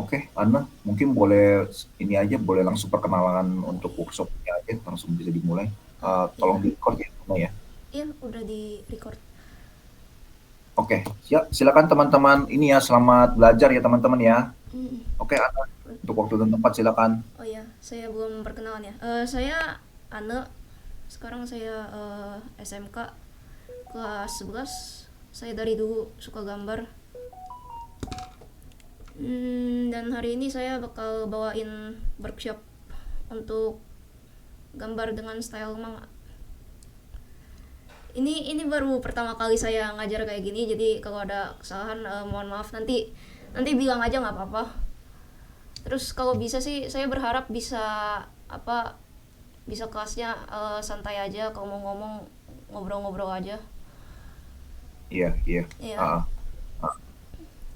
Oke, Ana, mungkin boleh ini aja, boleh langsung perkenalan Oh untuk iya. workshopnya aja, langsung bisa dimulai. Tolong Iya. di-record ya, Ana ya. Iya, udah di record. Oke, silakan teman-teman ini ya, selamat belajar ya teman-teman ya. Mm. Oke, Ana, untuk waktu dan tempat silakan. Oh iya, saya belum perkenalan ya. Saya Ane. Sekarang saya SMK kelas 11. Saya dari dulu suka gambar. Dan hari ini saya bakal bawain workshop untuk gambar dengan style manga. Ini baru pertama kali saya ngajar kayak gini, jadi kalau ada kesalahan mohon maaf, nanti bilang aja nggak apa-apa. Terus kalau bisa sih saya berharap bisa apa bisa kelasnya santai aja, kalau mau ngomong ngobrol-ngobrol aja. Iya, iya. Iya. Ah, ah.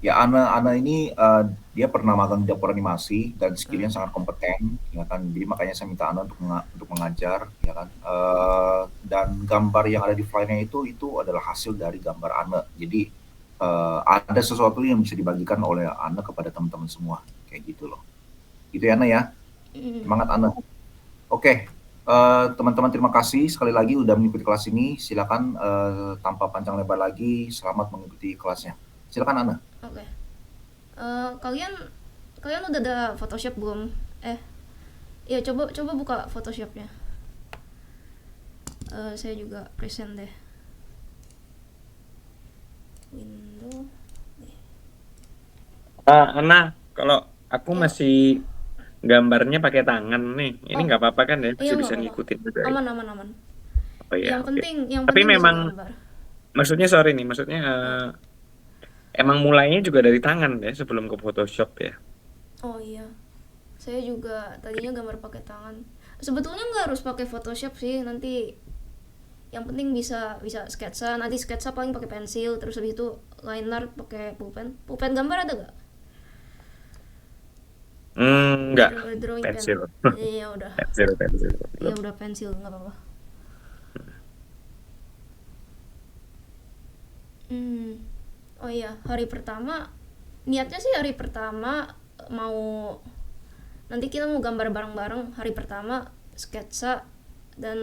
Ya, Ana ini dia pernah magang di dapur animasi dan skillnya Hmm. sangat kompeten, ya kan. Jadi makanya saya minta Ana untuk mengajar, ya kan. Dan gambar yang ada di flyernya itu adalah hasil dari gambar Ana. Jadi ada sesuatu yang bisa dibagikan oleh Ana kepada teman-teman semua, kayak gitu loh. Gitu ya Ana ya. Mm. Semangat Ana. Oke, teman-teman terima kasih sekali lagi udah mengikuti kelas ini. Silakan tanpa panjang lebar lagi, selamat mengikuti kelasnya. Silakan Ana. Oke. Kalian kalian udah ada Photoshop belum? Eh, iya, coba coba buka Photoshopnya. Saya juga present deh. Window. Ana, kalau aku Ya. masih gambarnya pakai tangan nih, ini Oh, nggak apa-apa kan ya? iya Masih nggak bisa apa-apa. ngikutin juga ya? Aman aman aman. Oh ya, Yang oke. penting yang Tapi penting bisa memang, gambar. maksudnya sorry nih, maksudnya Oh, emang mulainya juga dari tangan ya sebelum ke Photoshop ya? oh iya. Saya juga tadinya gambar pakai tangan. Sebetulnya nggak harus pakai Photoshop sih. Nanti yang penting bisa bisa sketsa. Nanti sketsa paling pakai pensil. Terus habis itu line art pakai pulpen. Pulpen gambar ada gak? Nggak, Drawing pen. pensil. Iya udah. Pensil. Iya udah pensil nggak apa-apa. Hmm. Oh iya, hari pertama niatnya sih hari pertama mau nanti kita mau gambar bareng-bareng. Hari pertama sketsa dan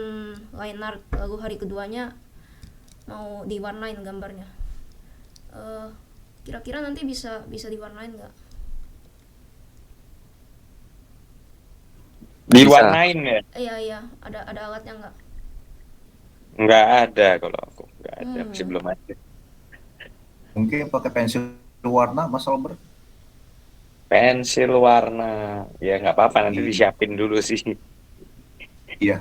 line art, lalu hari keduanya mau diwarnain gambarnya. Eh, Kira-kira nanti bisa bisa diwarnain nggak? Bisa. Diwarnain ya? Iya iya, ada alatnya nggak? Nggak ada kalau aku, nggak ada, masih Hmm. belum ada. Mungkin pakai pensil warna, Mas Albert. Pensil warna, ya nggak apa-apa, nanti Iya, disiapin dulu sih. iya,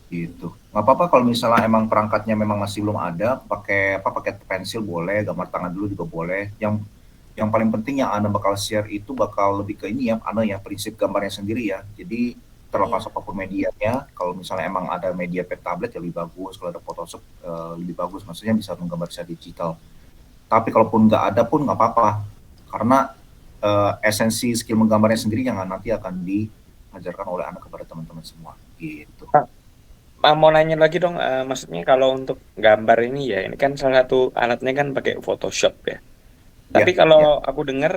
gitu. Nggak apa-apa kalau misalnya emang perangkatnya memang masih belum ada, pakai pensil boleh, gambar tangan dulu juga boleh. Yang paling penting yang Anda bakal share itu bakal lebih ke ini ya, Anda yang prinsip gambarnya sendiri ya. Jadi terlepas Iya. apapun medianya, kalau misalnya emang ada media pet tablet ya lebih bagus, kalau ada Photoshop lebih bagus, maksudnya bisa menggambar secara digital. Tapi kalaupun nggak ada pun nggak apa-apa, karena esensi skill menggambarnya sendiri yang nanti akan diajarkan oleh anak kepada teman-teman semua. Gitu. Mau nanya lagi dong, maksudnya kalau untuk gambar ini ya, ini kan salah satu alatnya kan pakai Photoshop ya. Tapi Ya, kalau ya. aku dengar,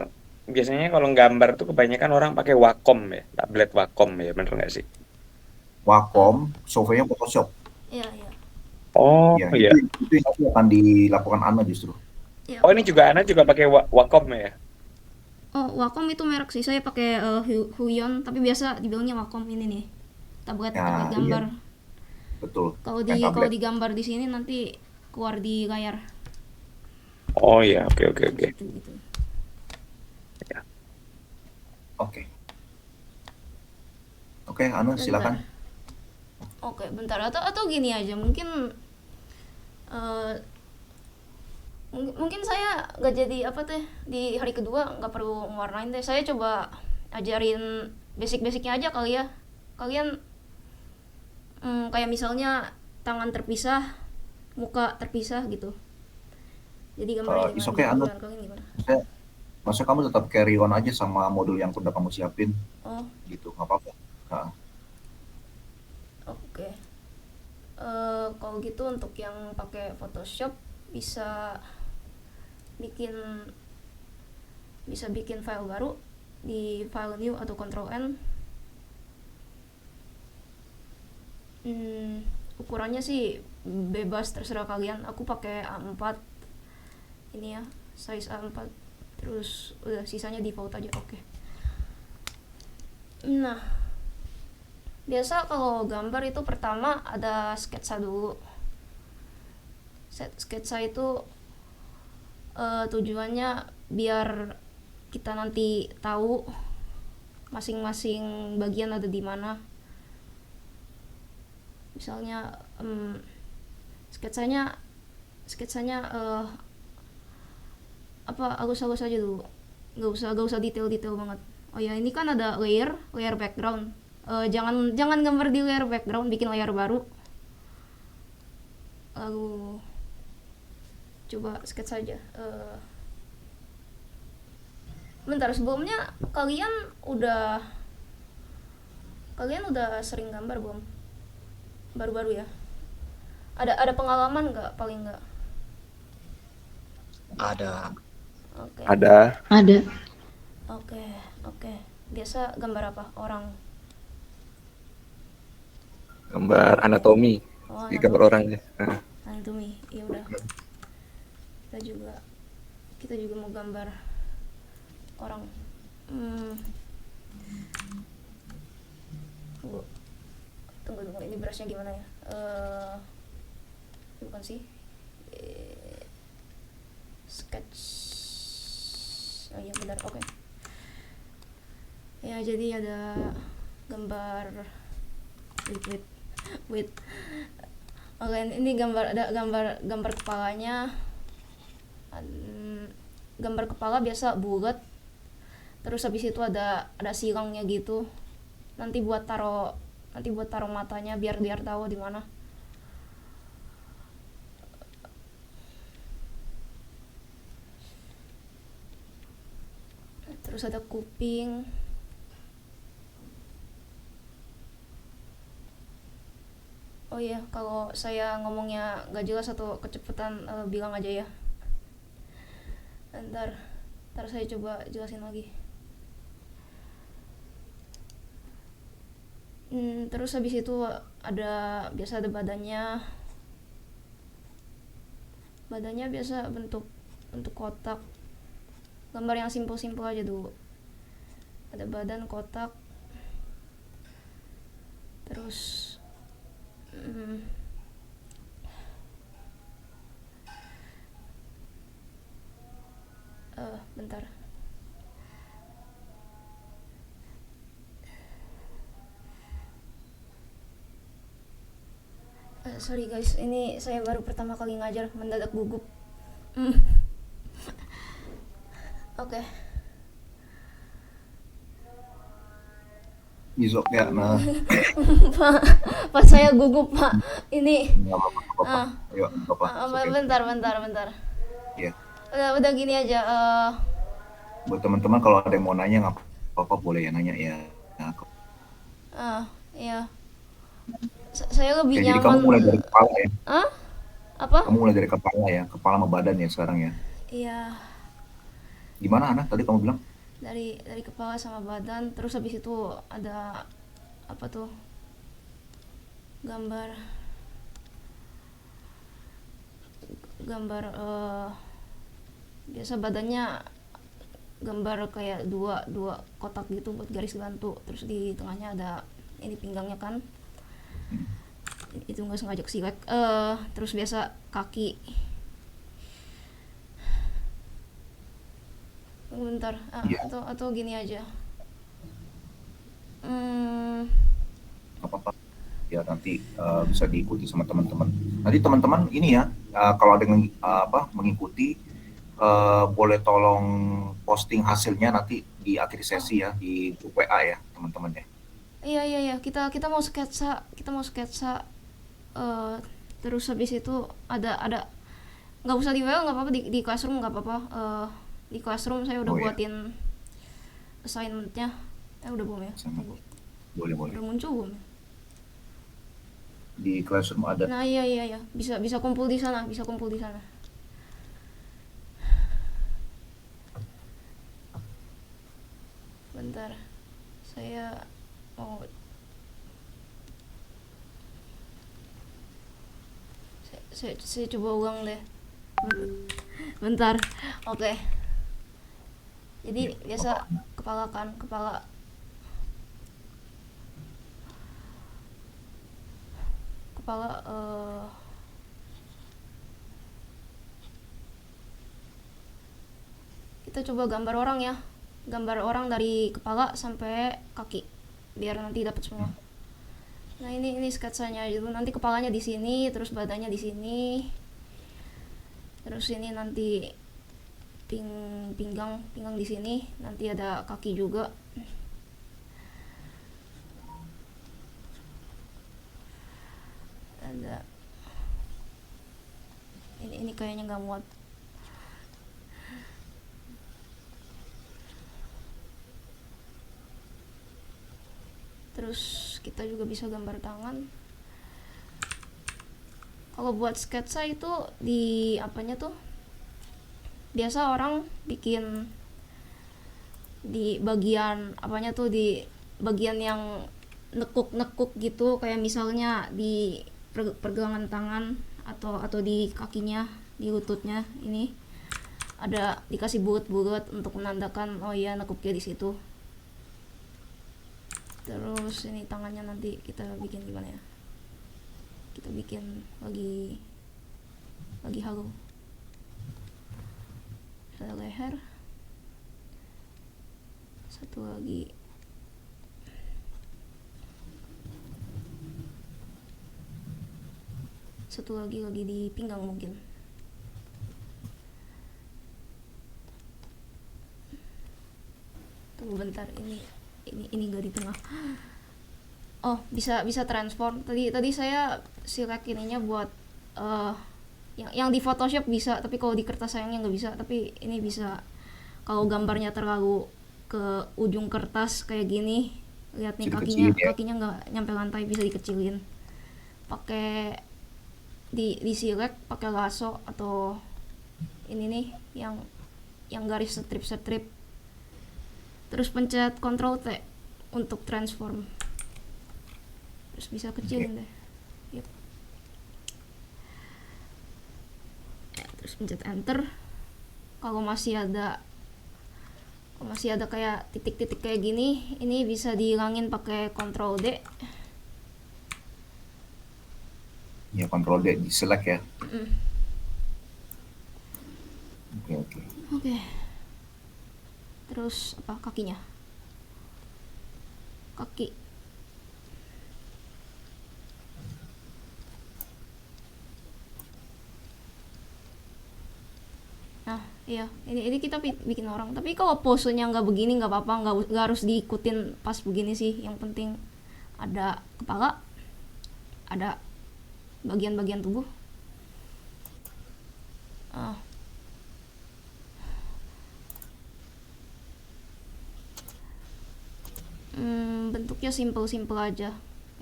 biasanya kalau gambar tuh kebanyakan orang pakai Wacom ya, tablet Wacom ya, bener nggak sih? Wacom, softwarenya Photoshop. Iya iya. Oh Ya, iya. itu yang nanti akan dilakukan Ana justru. Iya Oh ini kalau juga Ana juga pakai Wacom ya? oh Wacom itu merek sih. Saya pakai Huion, tapi biasa dibilangnya Wacom ini nih. Tablet Ya, iya, gambar. betul. Kalau Pen kalau tablet. digambar di sini nanti keluar di layar. Oh iya, oke. Gitu gitu. Ya. Oke. Oke, Ana Bentar. silakan. Oke, bentar atau gini aja. Eh, Mungkin saya nggak jadi apa teh di hari kedua nggak perlu ngewarnain deh. Saya coba ajarin basic-basicnya aja kali ya. Kalian kayak misalnya tangan terpisah, muka terpisah gitu. Jadi gambarnya It's gimana okay, Ana. gimana kalian gimana? Maksudnya, maksudnya kamu tetap carry on aja sama modul yang udah kamu siapin. Oh, Gitu, nggak apa-apa. Nah, oke. Kalau gitu untuk yang pakai Photoshop bisa bikin bisa bikin file baru di file new atau Ctrl N. Ukurannya sih bebas, terserah kalian. Aku pakai A4 ini ya, size A4, terus udah sisanya default aja. Oke. Nah, biasa kalau gambar itu pertama ada sketsa dulu. Sketsa itu tujuannya biar kita nanti tahu masing-masing bagian ada di mana. Misalnya sketsanya halus-halus aja dulu, nggak usah detail banget. Oh ya, ini kan ada layer background. Jangan gambar di layer background, bikin layer baru, lalu coba sketsa aja. Bentar, sebelumnya kalian udah sering gambar belum? Baru-baru ya? Ada pengalaman nggak, paling nggak? Ada. Oke. Ada. Oke. Biasa gambar apa? Orang? Gambar anatomi. Oh, Di gambar orangnya. anatomi. Ya udah. Kita juga mau gambar orang. Tunggu, ini brushnya gimana ya? Bukan sih. Sketch. Oh iya benar, oke. Ya, jadi ada gambar. Wait. Oke, ini ada gambar kepalanya. Gambar kepala biasa bulat. Terus habis itu ada silangnya gitu. Nanti buat taruh matanya biar tahu di mana. Terus ada kuping. Oh iya, kalau saya ngomongnya gak jelas atau kecepatan, bilang aja ya. Ntar saya coba jelasin lagi. Terus habis itu biasa ada badannya. Badannya biasa bentuk kotak. Gambar yang simpel aja dulu. Ada badan kotak. Terus bentar. Sorry guys, ini saya baru pertama kali ngajar, mendadak gugup. Oke. Isok ya, nah. Pak saya gugup, Pak. Ini Nggak apa-apa. Ayo, nggak apa-apa. Oke. bentar. Iya. Udah gini aja. Buat teman-teman kalau ada yang mau nanya nggak apa-apa, boleh ya nanya ya. Nah, Iya. Saya lebih jadi nyaman. kamu mulai dari kepala ya? Apa? Kamu mulai dari kepala ya? Kepala sama badan ya sekarang ya? Iya. Gimana, Ana? Tadi kamu bilang? Dari kepala sama badan, terus habis itu ada apa tuh? Gambar biasa badannya gambar kayak dua kotak gitu buat garis bantu, terus di tengahnya ada ini pinggangnya kan. Itu nggak sengaja kesilek. Terus biasa kaki. Bentar, atau gini aja. Apa-apa ya, nanti bisa diikuti sama teman-teman. Nanti teman-teman ini ya, kalau ada yang mengikuti, boleh tolong posting hasilnya nanti di akhir sesi ya, di grup WA ya teman-teman ya. Iya, kita mau sketsa. Terus habis itu ada nggak usah di WA, nggak apa-apa, di Classroom nggak apa-apa. Di Classroom saya udah buatin assignmentnya. Udah belum ya? Boleh. Udah muncul belum? Di Classroom ada. Nah iya. Bisa kumpul di sana. bentar. Saya mau saya coba ulang deh. Bentar. Oke. Jadi biasa kepala kan, kepala kita coba gambar orang ya. Gambar orang dari kepala sampai kaki biar nanti dapat semua. Nah, ini sketsanya gitu. Nanti kepalanya di sini, terus badannya di sini. Terus ini nanti pinggang di sini, nanti ada kaki juga. Ada ini kayaknya nggak muat. Terus kita juga bisa gambar tangan. Kalau buat sketsa itu di apanya tuh, biasa orang bikin di bagian apanya tuh, di bagian yang nekuk gitu, kayak misalnya di pergelangan tangan atau di kakinya, di lututnya ini ada dikasih bulat-bulat untuk menandakan oh iya nekuknya di situ. Terus ini tangannya nanti kita bikin gimana ya? Kita bikin lagi halu. Ada leher. Satu lagi. Satu lagi di pinggang mungkin. Tunggu bentar, ini nggak di tengah. Oh, bisa transform. Tadi saya select ininya buat yang di Photoshop bisa, tapi kalau di kertas sayangnya nggak bisa. Tapi ini bisa kalau gambarnya terlalu ke ujung kertas kayak gini. Lihat nih kakinya nggak nyampe lantai, bisa dikecilin. Pakai di select pakai lasso atau ini nih yang garis strip. Terus pencet Ctrl T untuk transform. Terus bisa kecilin deh. Yep. Terus pencet Enter. Kalau masih ada kayak titik-titik kayak gini, ini bisa dihilangin pakai Ctrl D. Ya, Ctrl D di select ya. Oke. Terus apa kakinya? Kaki. Nah, iya, ini kita bikin orang. Tapi kalau posenya nggak begini nggak apa-apa, nggak harus diikutin pas begini sih. Yang penting ada kepala, ada bagian-bagian tubuh. Bentuknya simple aja.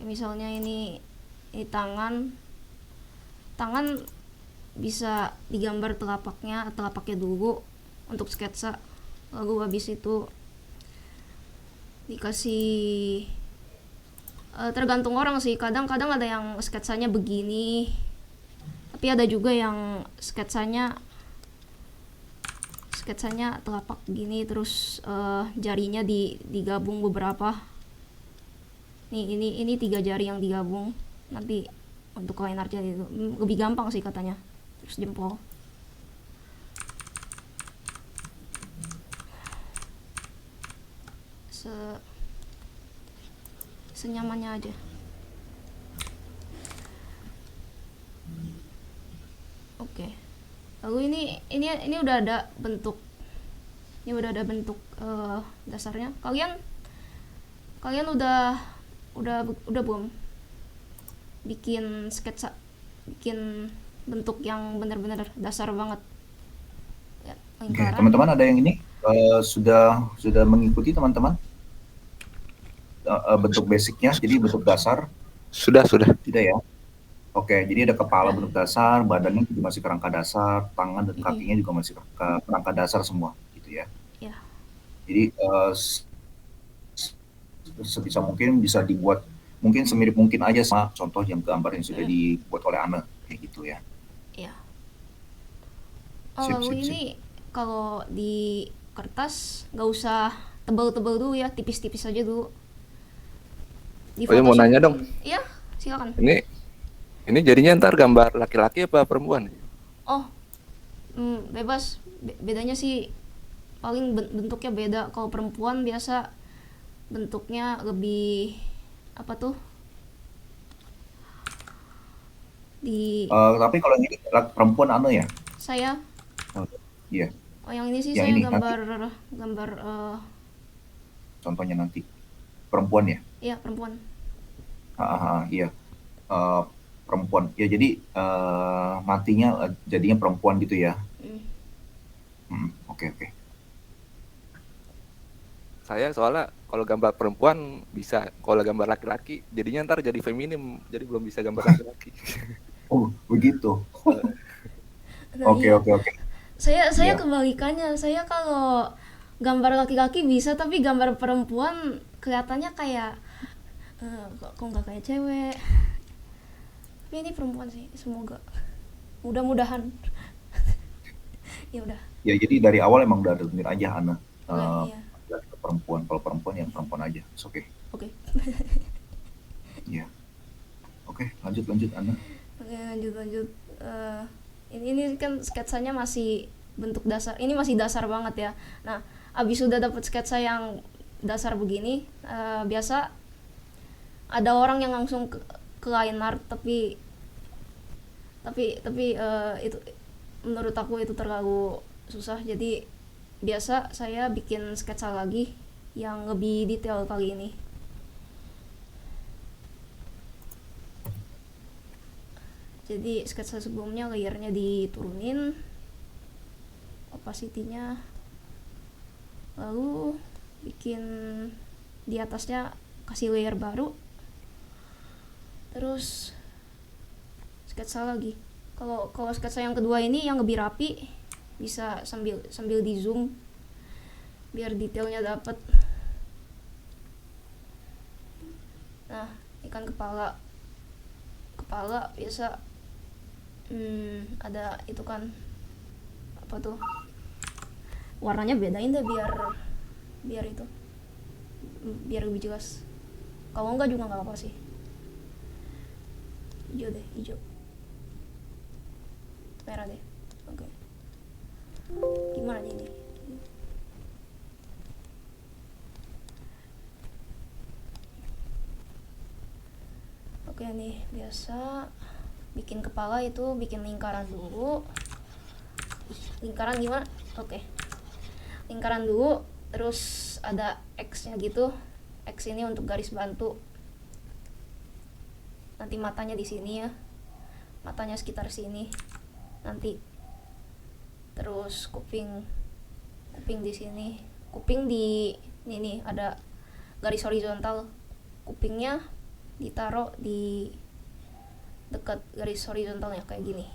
Misalnya ini tangan bisa digambar telapaknya dulu untuk sketsa, lalu habis itu dikasih tergantung orang sih. Kadang ada yang sketsanya begini, tapi ada juga yang sketsanya telapak gini, terus jarinya digabung beberapa. Ini 3 jari yang digabung. Nanti untuk line artnya itu lebih gampang sih katanya. Terus jempol. Senyamannya aja. Oke. Lalu ini udah ada bentuk. Ini udah ada bentuk dasarnya. Kalian udah belum bikin sketsa, bikin bentuk yang benar-benar dasar banget ya, lingkaran. Oke, teman-teman ada yang ini sudah mengikuti teman-teman bentuk basicnya, jadi bentuk dasar Sudah. tidak ya? Oke, jadi ada kepala bentuk dasar, badannya juga masih kerangka dasar, tangan dan kakinya juga masih kerangka dasar semua gitu ya. Ya. Jadi sebisa mungkin bisa dibuat mungkin semirip mungkin aja sama contoh yang gambar yang sudah dibuat oleh Ana kayak gitu ya. Ya. Oh, Sip, lalu sip, sip. ini kalau di kertas nggak usah tebal-tebal dulu ya, tipis-tipis aja dulu. Di Oh iya, mau Photoshop. nanya dong. Iya, silakan. Ini jadinya ntar gambar laki-laki apa perempuan? Oh, bebas. Bedanya sih paling bentuknya beda. Kalau perempuan biasa bentuknya lebih apa tuh? Di Tapi kalau ini perempuan Ana ya. saya, Oh, iya, oh yang ini sih yang saya ini nanti gambar contohnya nanti perempuan ya. ya perempuan. Iya. Eh, Perempuan ya, jadi matinya jadinya perempuan gitu ya. Oke, oke. Saya soalnya kalau gambar perempuan bisa, kalau gambar laki-laki jadinya ntar jadi feminim, jadi belum bisa gambar laki-laki. Oh begitu. Nah, Oke, iya. oke, oke. Saya Iya. kebalikannya. Saya kalau gambar laki-laki bisa, tapi gambar perempuan kelihatannya kayak kok nggak kayak cewek. Tapi ini perempuan sih, semoga. Mudah-mudahan. Ya udah. Ya jadi dari awal emang udah denger aja Ana. Oke, Eh, iya. laki ke perempuan, kalau perempuan yang perempuan aja. Oke. Oke. Iya. Oke, lanjut Ana. Oke, lanjut. Ini kan sketsanya masih bentuk dasar. Ini masih dasar banget ya. Nah, abis sudah dapat sketsa yang dasar begini, biasa ada orang yang langsung ke line art, tapi itu menurut aku itu terlalu susah. Jadi biasa saya bikin sketsa lagi yang lebih detail kali ini. Jadi sketsa sebelumnya layernya diturunin, opacity-nya, lalu bikin di atasnya kasih layer baru, terus sketsa lagi. Kalau sketsa yang kedua ini yang lebih rapi, bisa sambil di zoom biar detailnya dapet. Nah, ikan kepala biasa ada itu kan, apa tuh, warnanya bedain deh biar itu biar lebih jelas. Kalau enggak juga nggak apa sih. Hijau, merah deh. Oke. Gimana nih ini? Oke nih, biasa bikin kepala itu bikin lingkaran dulu. Lingkaran gimana? Oke. Lingkaran dulu, terus ada X-nya gitu. X ini untuk garis bantu. Nanti matanya di sini ya. Matanya sekitar sini. Nanti terus kuping di sini. Kuping di ini ada garis horizontal. Kupingnya ditaruh di dekat garis horizontalnya kayak gini.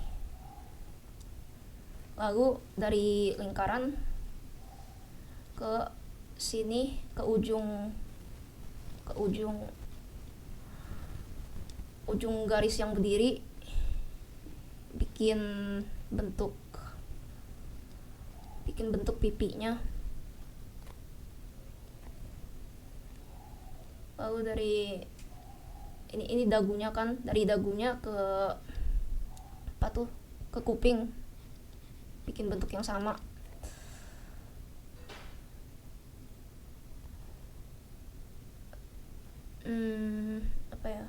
Lalu dari lingkaran ke sini, ke ujung garis yang berdiri, bikin bentuk pipinya. Lalu dari ini dagunya kan, dari dagunya ke apa tuh, ke kuping, bikin bentuk yang sama. Apa ya,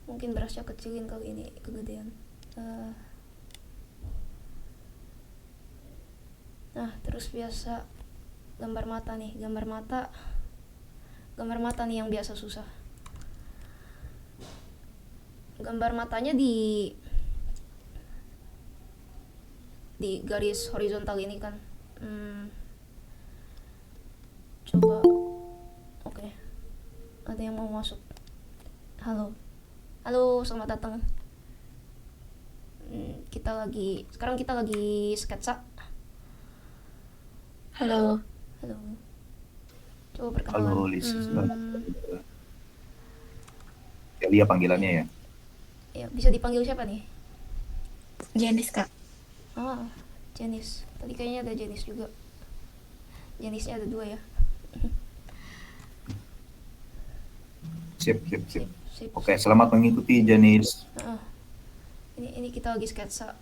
mungkin berasnya kecilin kali ini, kegedean. Nah, terus biasa gambar mata nih yang biasa susah. Gambar matanya di garis horizontal ini kan. Coba. Oke. Ada yang mau masuk. Halo, selamat datang. Sekarang kita lagi sketsa. Halo, Halo. Coba perkenalan. Halo Lis, Hmm, Delia panggilannya ya. ya bisa dipanggil siapa nih? Jenis Kak. Ah, Jenis. Tadi kayaknya ada Jenis juga. Jenisnya ada 2 ya. Sip, sip, sip. Sip, sip. Oke, selamat mengikuti Janis. Ah, ini kita lagi sketsa.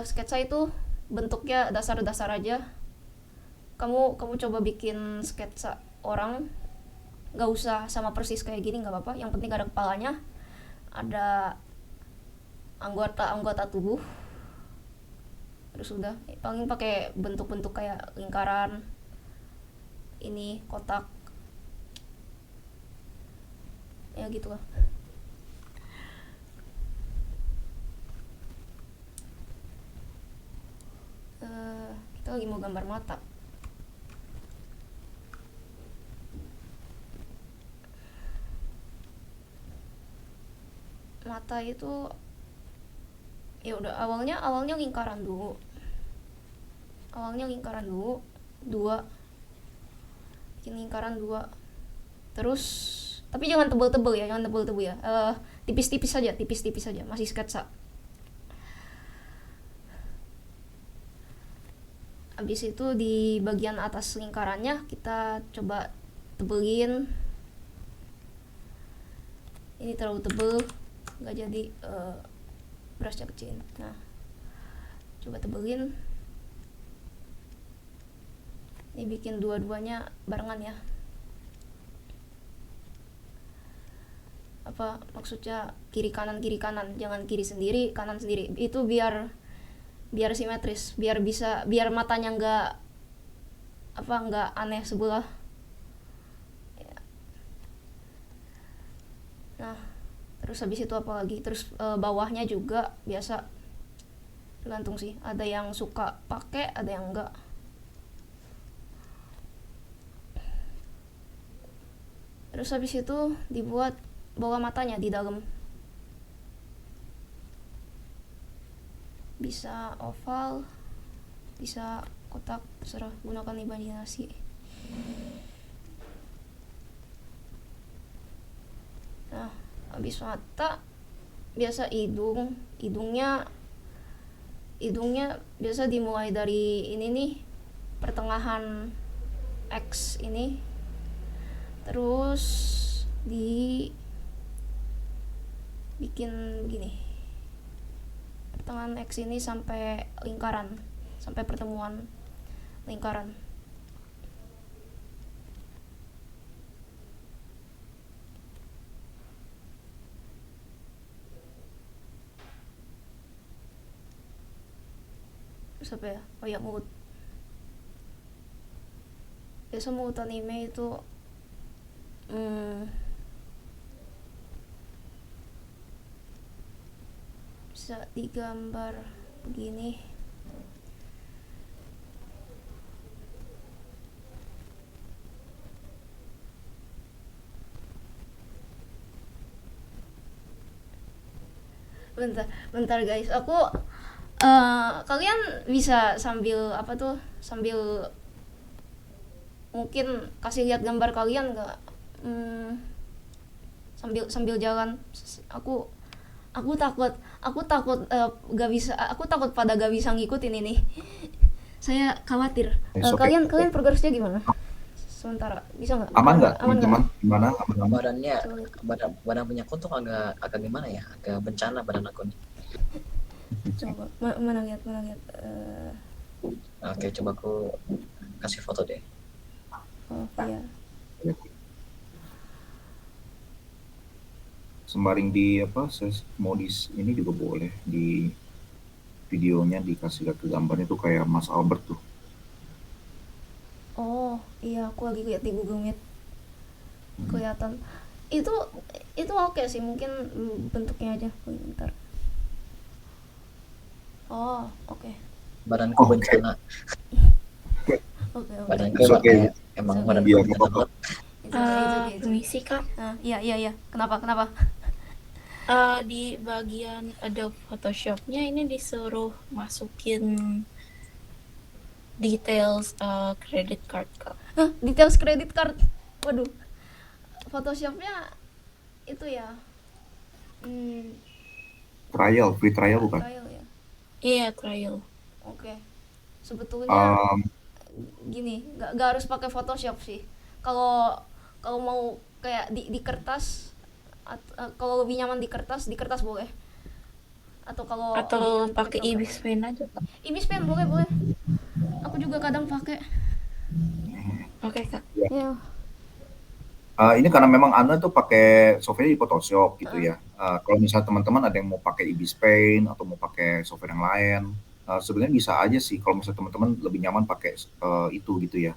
Sketsa itu bentuknya dasar-dasar aja. Kamu coba bikin sketsa orang, nggak usah sama persis kayak gini, nggak apa-apa. Yang penting ada kepalanya, ada anggota tubuh. Terus udah, paling pakai bentuk-bentuk kayak lingkaran, ini kotak, ya gitu lah. Kita lagi mau gambar mata. Mata itu ya udah, awalnya lingkaran dulu. Dua, bikin lingkaran 2. Terus tapi jangan tebel-tebel ya, tipis-tipis saja, masih sketsa. Habis itu di bagian atas lingkarannya kita coba tebelin. Ini terlalu tebel, nggak jadi, brushnya kecil. Nah, coba tebelin. Ini bikin dua-duanya barengan ya. Apa maksudnya, kiri kanan, jangan kiri sendiri kanan sendiri. Itu biar simetris, biar matanya nggak aneh sebelah. Nah, terus habis itu apa lagi? Terus bawahnya juga biasa, tergantung sih. Ada yang suka pakai, ada yang enggak. Terus habis itu dibuat bola matanya di dalam. Bisa oval, bisa kotak, terserah, gunakan imajinasi. Nah, habis mata biasa hidungnya biasa dimulai dari ini nih, pertengahan X ini, terus bikin begini, pertengahan X ini sampai lingkaran, sampai pertemuan lingkaran. Terus apa ya? Oh ya, mulut. Biasa mulut anime itu bisa digambar begini. Bentar guys, kalian bisa sambil mungkin kasih lihat gambar kalian nggak, sambil jalan. Aku takut pada gak bisa ngikutin ini. Saya khawatir. Okay. Kalian progresnya gimana sementara, bisa nggak? Aman nggak Aman nggak? Gimana? Aman. Badannya, badan punya aku tuh agak gimana ya, agak bencana badan aku nih. Coba mana lihat. Oke, coba aku kasih foto deh. Oh iya. Sembaring di modis ini juga boleh, di videonya dikasih lihat ke gambarnya tuh kayak Mas Albert tuh. Oh iya, aku lagi lihat di Google Meet, kelihatan. Itu oke sih, mungkin bentuknya aja. Bentar. Oh oke. Badanku bencana. Oke. Badanku Okay. emang It's badan okay. bencana banget. It's okay. Permisi Kak. Iya. Kenapa? Di bagian Adobe Photoshop-nya ini disuruh masukin details credit card, Kak. Hah, details credit card. Waduh, Photoshopnya itu ya, Free trial bukan? trial ya. Iya, trial. Oke. Sebetulnya Um, gini, nggak harus pakai Photoshop sih. Kalau kalau mau kayak di kertas, kalau lebih nyaman di kertas boleh. Atau kalau lebih Atau nyaman pakai program. Ibis Pen aja, Kak. Ibis Pen boleh boleh. Aku juga kadang pakai. Oke, Kak. Ya. ini karena memang Anda tuh pakai software di Photoshop gitu ya. Kalau misalnya teman-teman ada yang mau pakai Ibis Paint atau mau pakai software yang lain, sebenarnya bisa aja sih kalau misalnya teman-teman lebih nyaman pakai itu gitu ya.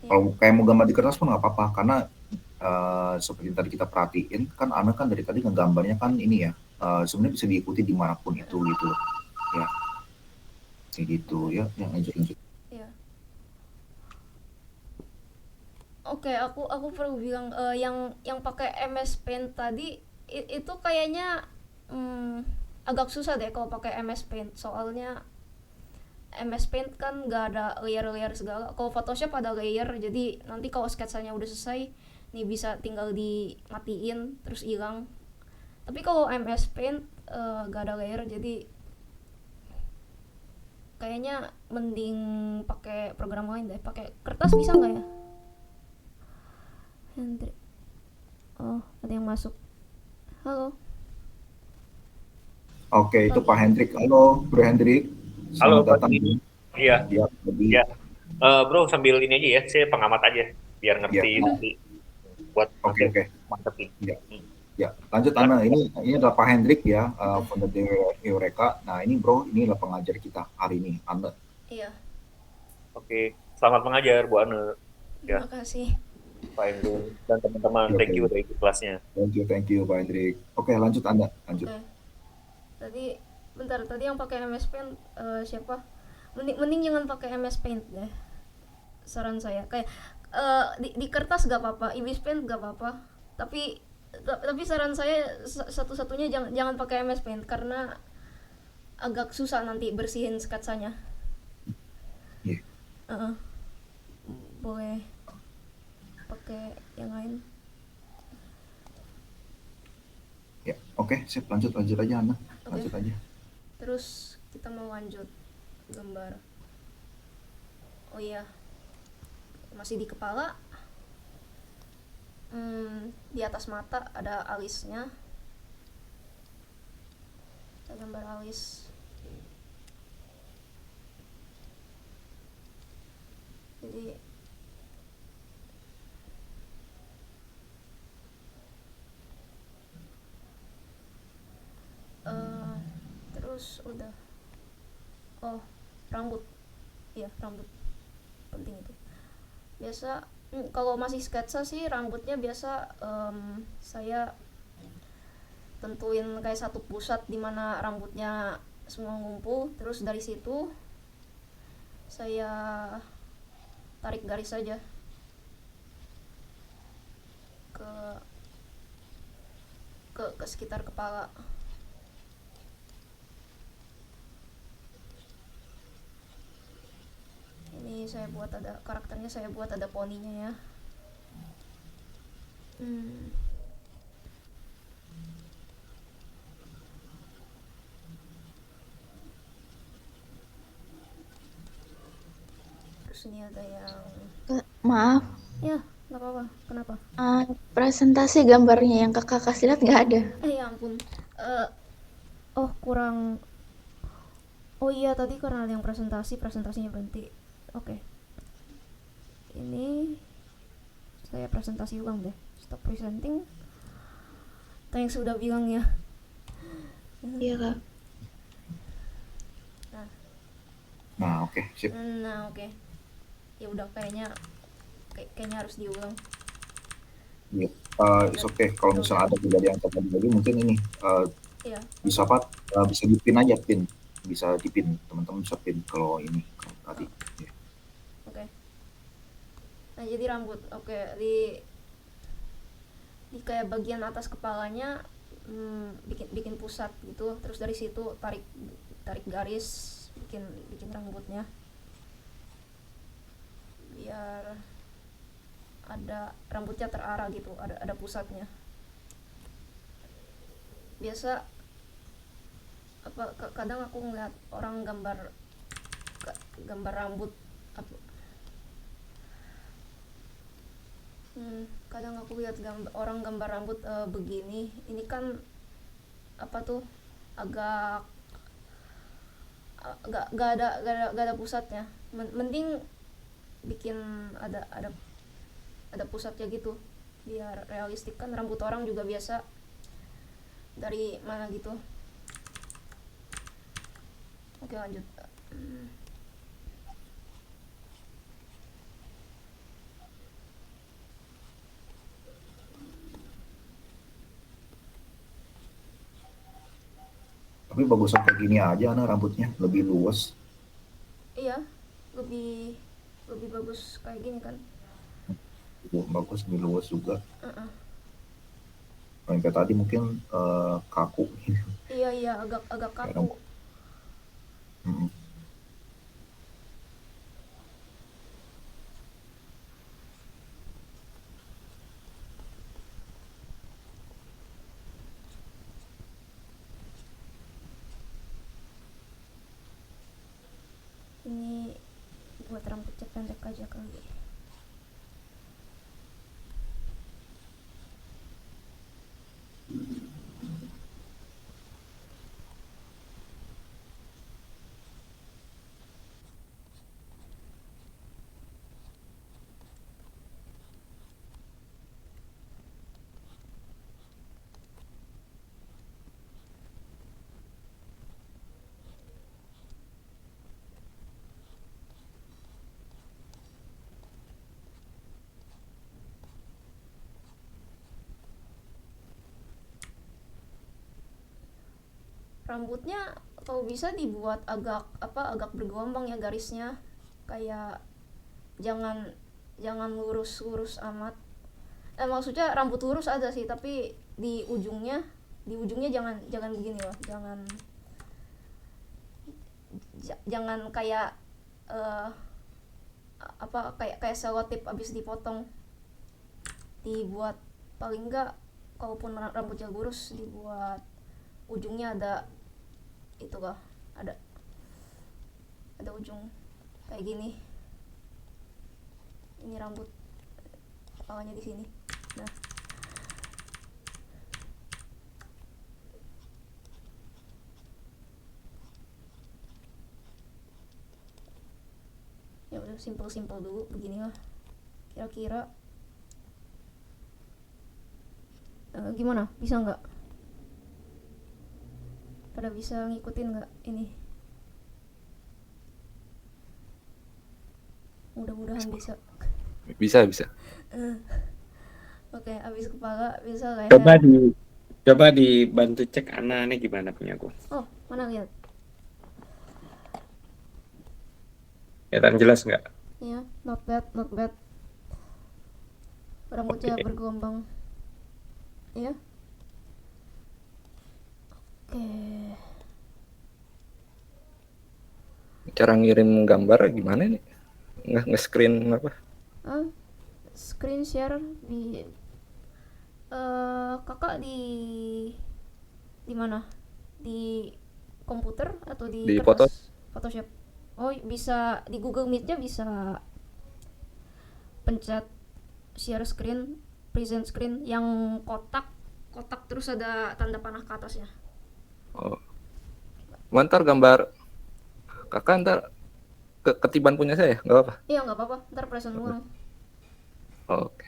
Kalau kayak mau gambar di kertas pun nggak apa-apa, karena seperti yang tadi kita perhatiin kan Anda kan dari tadi ngegambarnya kan ini ya, sebenarnya bisa diikuti dimanapun itu gitu ya, kayak gitu ya. Yang lanjut. Ya. Oke, aku perlu bilang yang pakai MS Paint tadi itu kayaknya agak susah deh kalau pakai MS Paint, soalnya MS Paint kan nggak ada layer-layer segala. Kalau Photoshop ada layer, jadi nanti kalau sketsanya udah selesai nih bisa tinggal dimatiin terus hilang. Tapi kalau MS Paint nggak ada layer, jadi kayaknya mending pakai program lain deh. Pakai kertas bisa nggak ya? Hendrik. Oh, ada yang masuk. Halo. Oke, itu Pak Hendrik. Halo, Bro Hendrik. Halo, Selamat datang. Pak. Iya. Ya, jadi Ya. Bro, sambil ini aja ya, saya pengamat aja biar ngerti nanti buat Oke. mantepin. Ya, lanjut Ana. Ini adalah Pak Hendrik ya, founder dari Eureka. Nah, ini Bro, ini adalah pengajar kita hari ini, Ana. Iya. Oke, selamat mengajar Bu Ane. Ya. Terima kasih. Pak Hendro dan teman-teman. Oke. Thank you udah ikut kelasnya. Thank you Pak Hendrik. Oke, lanjut Anda. Lanjut. Oke. Tadi yang pakai MS Paint siapa? Mending jangan pakai MS Paint deh. Saran saya kayak di kertas gak apa-apa, Ibis Paint gak apa-apa. Tapi saran saya satu-satunya jangan pakai MS Paint karena agak susah nanti bersihin sketsanya. Iya. Boleh pakai yang lain. Ya, oke, sip. Lanjut aja Anda. Lanjut aja. Terus kita mau lanjut gambar. Oh iya, masih di kepala. Di atas mata ada alisnya. Kita gambar alis. Jadi terus udah. Oh, rambut. Iya, rambut penting itu. Biasa kalau masih sketsa sih rambutnya biasa saya tentuin kayak satu pusat di mana rambutnya semua ngumpul, terus dari situ saya tarik garis saja ke sekitar kepala. Ini saya buat ada karakternya, saya buat ada poninya ya. Terus ini ada yang Maaf, ya nggak apa-apa. Kenapa? presentasi gambarnya yang kakak kasih lihat nggak ada. Ya ampun. Oh kurang. Oh iya tadi karena ada yang presentasinya berhenti. Oke. Ini saya presentasi ulang deh. Stop presenting. Thanks sudah bilang ya. Iya kak. Nah, oke, sip. Nah oke. Ya udah kayaknya harus diulang. Ya, it's okay. Kalau misalnya ada kejadian terjadi lagi, mungkin ini Iya. bisa bisa dipin aja, bisa dipin, teman-teman bisa pin kalau ini kalau tadi. Ya. Oke. Nah jadi rambut, oke, di kayak bagian atas kepalanya bikin bikin pusat gitu, terus dari situ tarik tarik garis, bikin bikin rambutnya biar ada rambutnya terarah gitu, ada pusatnya. Biasa kadang aku ngeliat orang gambar rambut apa, kadang aku lihat orang gambar rambut begini, ini kan apa tuh, agak gak ada pusatnya. Mending bikin ada pusatnya gitu biar realistik, kan rambut orang juga biasa dari mana gitu. Oke, lanjut. Tapi bagusan kayak gini aja, nah rambutnya lebih luas. Iya, lebih lebih bagus kayak gini kan. Bagus, lebih luas juga. Uh-uh. Yang kayak tadi mungkin kaku. Iya, agak kaku. Mm-mm. Ini buat rambutnya pendek aja kali. Rambutnya kalau bisa dibuat agak bergelombang ya garisnya, kayak jangan lurus amat. Maksudnya rambut lurus ada sih, tapi di ujungnya jangan begini loh, jangan kayak kayak selotip abis dipotong. Dibuat paling enggak, kalaupun rambutnya lurus, dibuat ujungnya ada itu kah, ada ujung kayak gini. Ini rambut kepalanya di sini. Nah, ya udah, simpel dulu begini lah kira-kira. Gimana, bisa nggak, pada bisa ngikutin nggak ini? Mudah-mudahan bisa. Bisa. Oke, abis kepala bisa lah ya. Coba dibantu cek Ana nih gimana punya aku. Oh, mana lihat? Kelihatan jelas nggak? Iya, not bad. Rambutnya Oke. bergelombang. Iya. Oke. Cara ngirim gambar gimana nih? Nge-screen apa? Screen share di kakak di mana? Di komputer atau di Di kertas? Photoshop. Oh, bisa di Google Meet-nya, bisa pencet share screen, present screen yang kotak terus ada tanda panah ke atasnya. Oh. Ntar gambar kakak ntar ketiban punya saya, nggak apa-apa? Iya, nggak apa-apa, ntar present ulang. Oke.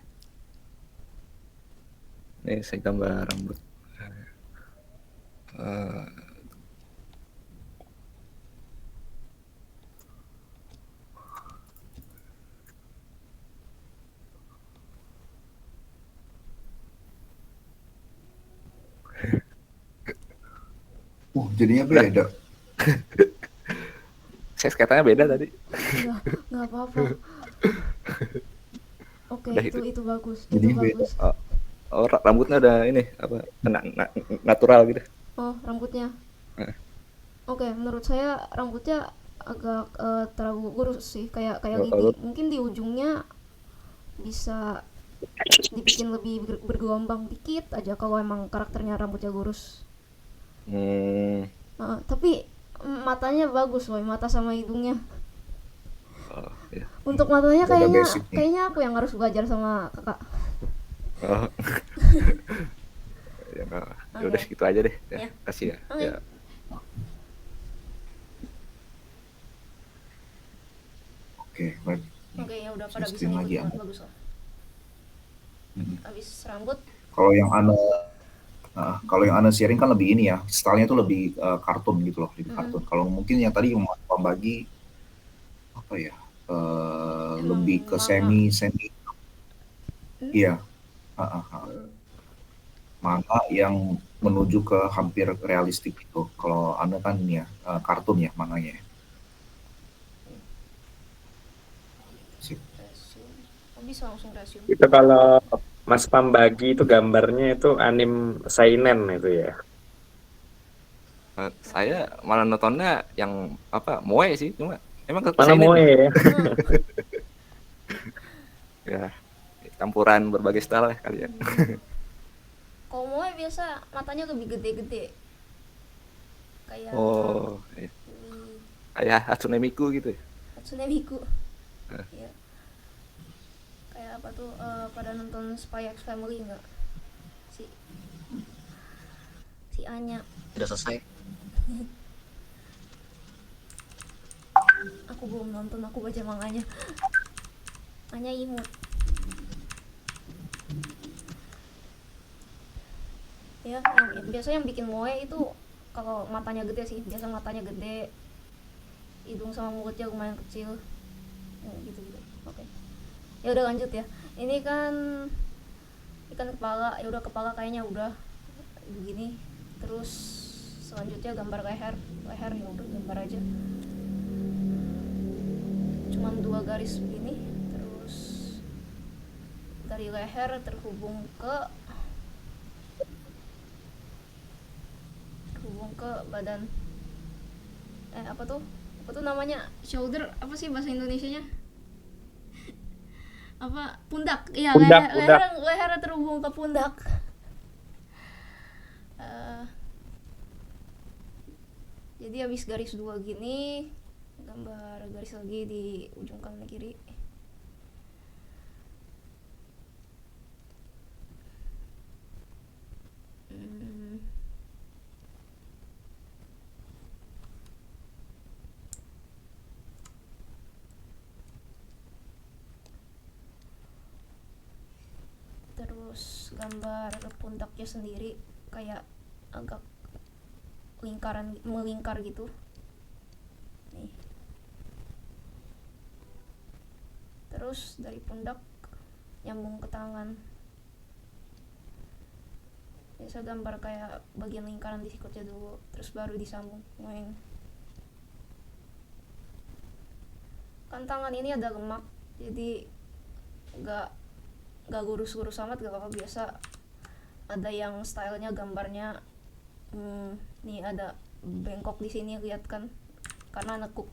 Ini saya gambar rambut. Jadinya beda. Saya katanya beda tadi. Iya, nggak apa-apa. Oke, Udah itu bagus, Jadi itu bagus. Oh. Oh, rambutnya udah ini apa natural gitu. Oh, rambutnya. Eh. Oke, menurut saya rambutnya agak terlalu lurus sih, kayak kayak Kalau Lidi. Mungkin di ujungnya bisa dibikin lebih bergelombang dikit aja kalau emang karakternya rambutnya lurus. Tapi matanya bagus loh, mata sama hidungnya. oh, iya. Untuk matanya Udah kayaknya basic nih. kayaknya aku yang harus belajar sama kakak. Oh. Ya, ya udah Oke. gitu aja deh. Ya. Ya, kasih ya. Oke. Ya. Oke, baik. Oke, ya udah pada bisa Sistem lagi ngikutin Anda. bagus lah. Mm. Habis rambut, Kalau yang kalau yang Anda sharing kan lebih ini ya, stylenya tuh lebih kartun gitu loh, lebih kartun. Kalau mungkin yang tadi yang membagi apa ya, emang lebih ke manga. semi, iya, manga yang menuju ke hampir realistik gitu. Kalau Anda kan ya kartun ya manganya. Ya. Sip. Resume. Oh, bisa langsung resume. Itu kalau Mas Pambagi itu gambarnya itu anim seinen itu ya. Saya malah nontonnya yang apa moe sih, cuma emang Mana keseinin moe ya. ya campuran berbagai style ya kali ya. Kalau moe biasa matanya lebih gede-gede. Kayak Oh, iya. Kayak Hatsune Miku gitu ya. Hatsune Miku. Iya. Kayak apa tuh pada nonton Spy X Family enggak? Si Anya. Udah selesai. Aku belum nonton, aku baca manganya. Anya imut. Ya, yang biasanya yang bikin moe itu kalau matanya gede sih, biasa matanya gede, hidung sama mulutnya lumayan kecil, ya, gitu. Oke, ya udah lanjut ya. Ini kan kepala, ya udah kepala kayaknya udah begini. Terus selanjutnya gambar leher ya udah gambar aja. Cuman 2 garis begini, terus dari leher terhubung ke badan. Apa tuh namanya, shoulder, apa sih bahasa Indonesianya? Apa, pundak. Iya, Pundak. leher terhubung ke pundak. Jadi habis garis 2 gini, gambar garis lagi di ujung kanan kiri. Terus gambar pundaknya sendiri kayak agak melingkar gitu. Nih. Terus dari pundak nyambung ke tangan. Biasa gambar kayak bagian lingkaran di sikutnya dulu, terus baru disambung. Kan tangan ini ada lemak, jadi gak lurus-lurus amat, gak apa-apa. Biasa ada yang stylenya gambarnya nih ada bengkok di sini, lihat kan, karena nekuk.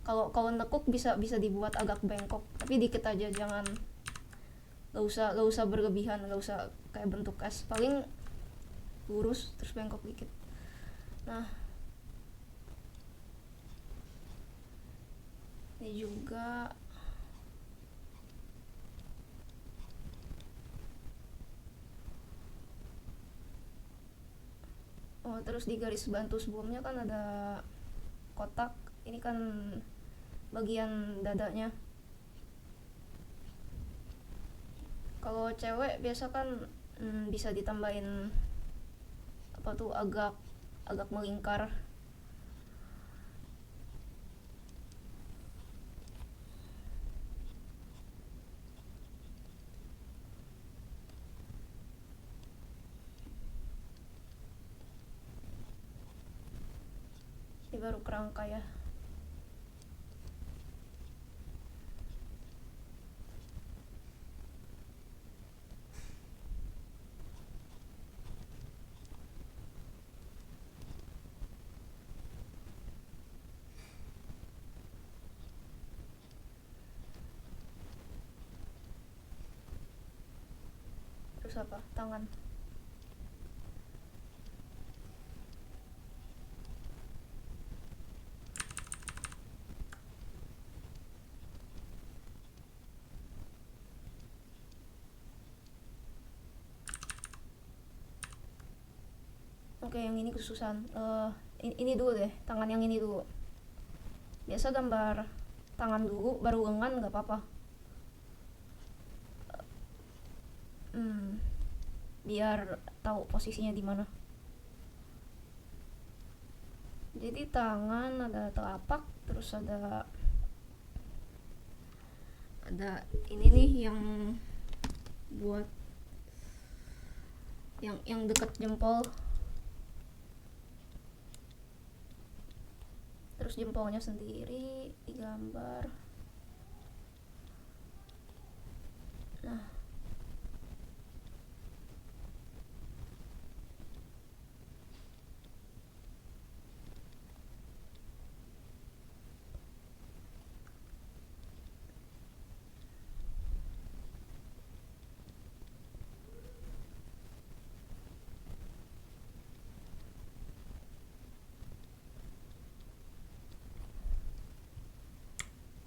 Kalau nekuk bisa dibuat agak bengkok, tapi dikit aja, jangan, gak usah berlebihan, gak usah kayak bentuk S, paling lurus terus bengkok dikit. Nah, ini juga terus di garis bantu sebelumnya kan ada kotak, ini kan bagian dadanya. Kalau cewek biasa kan bisa ditambahin apa tuh, agak melingkar. Ini baru kerangka ya. Terus apa? Tangan. Oke, yang ini kesusahan. Ini dulu deh, tangan yang ini dulu. Biasa gambar tangan dulu, baru lengan nggak apa-apa. Biar tahu posisinya di mana. Jadi tangan ada telapak, terus ada ini nih yang buat yang dekat jempol. Terus jempolnya sendiri digambar. Nah,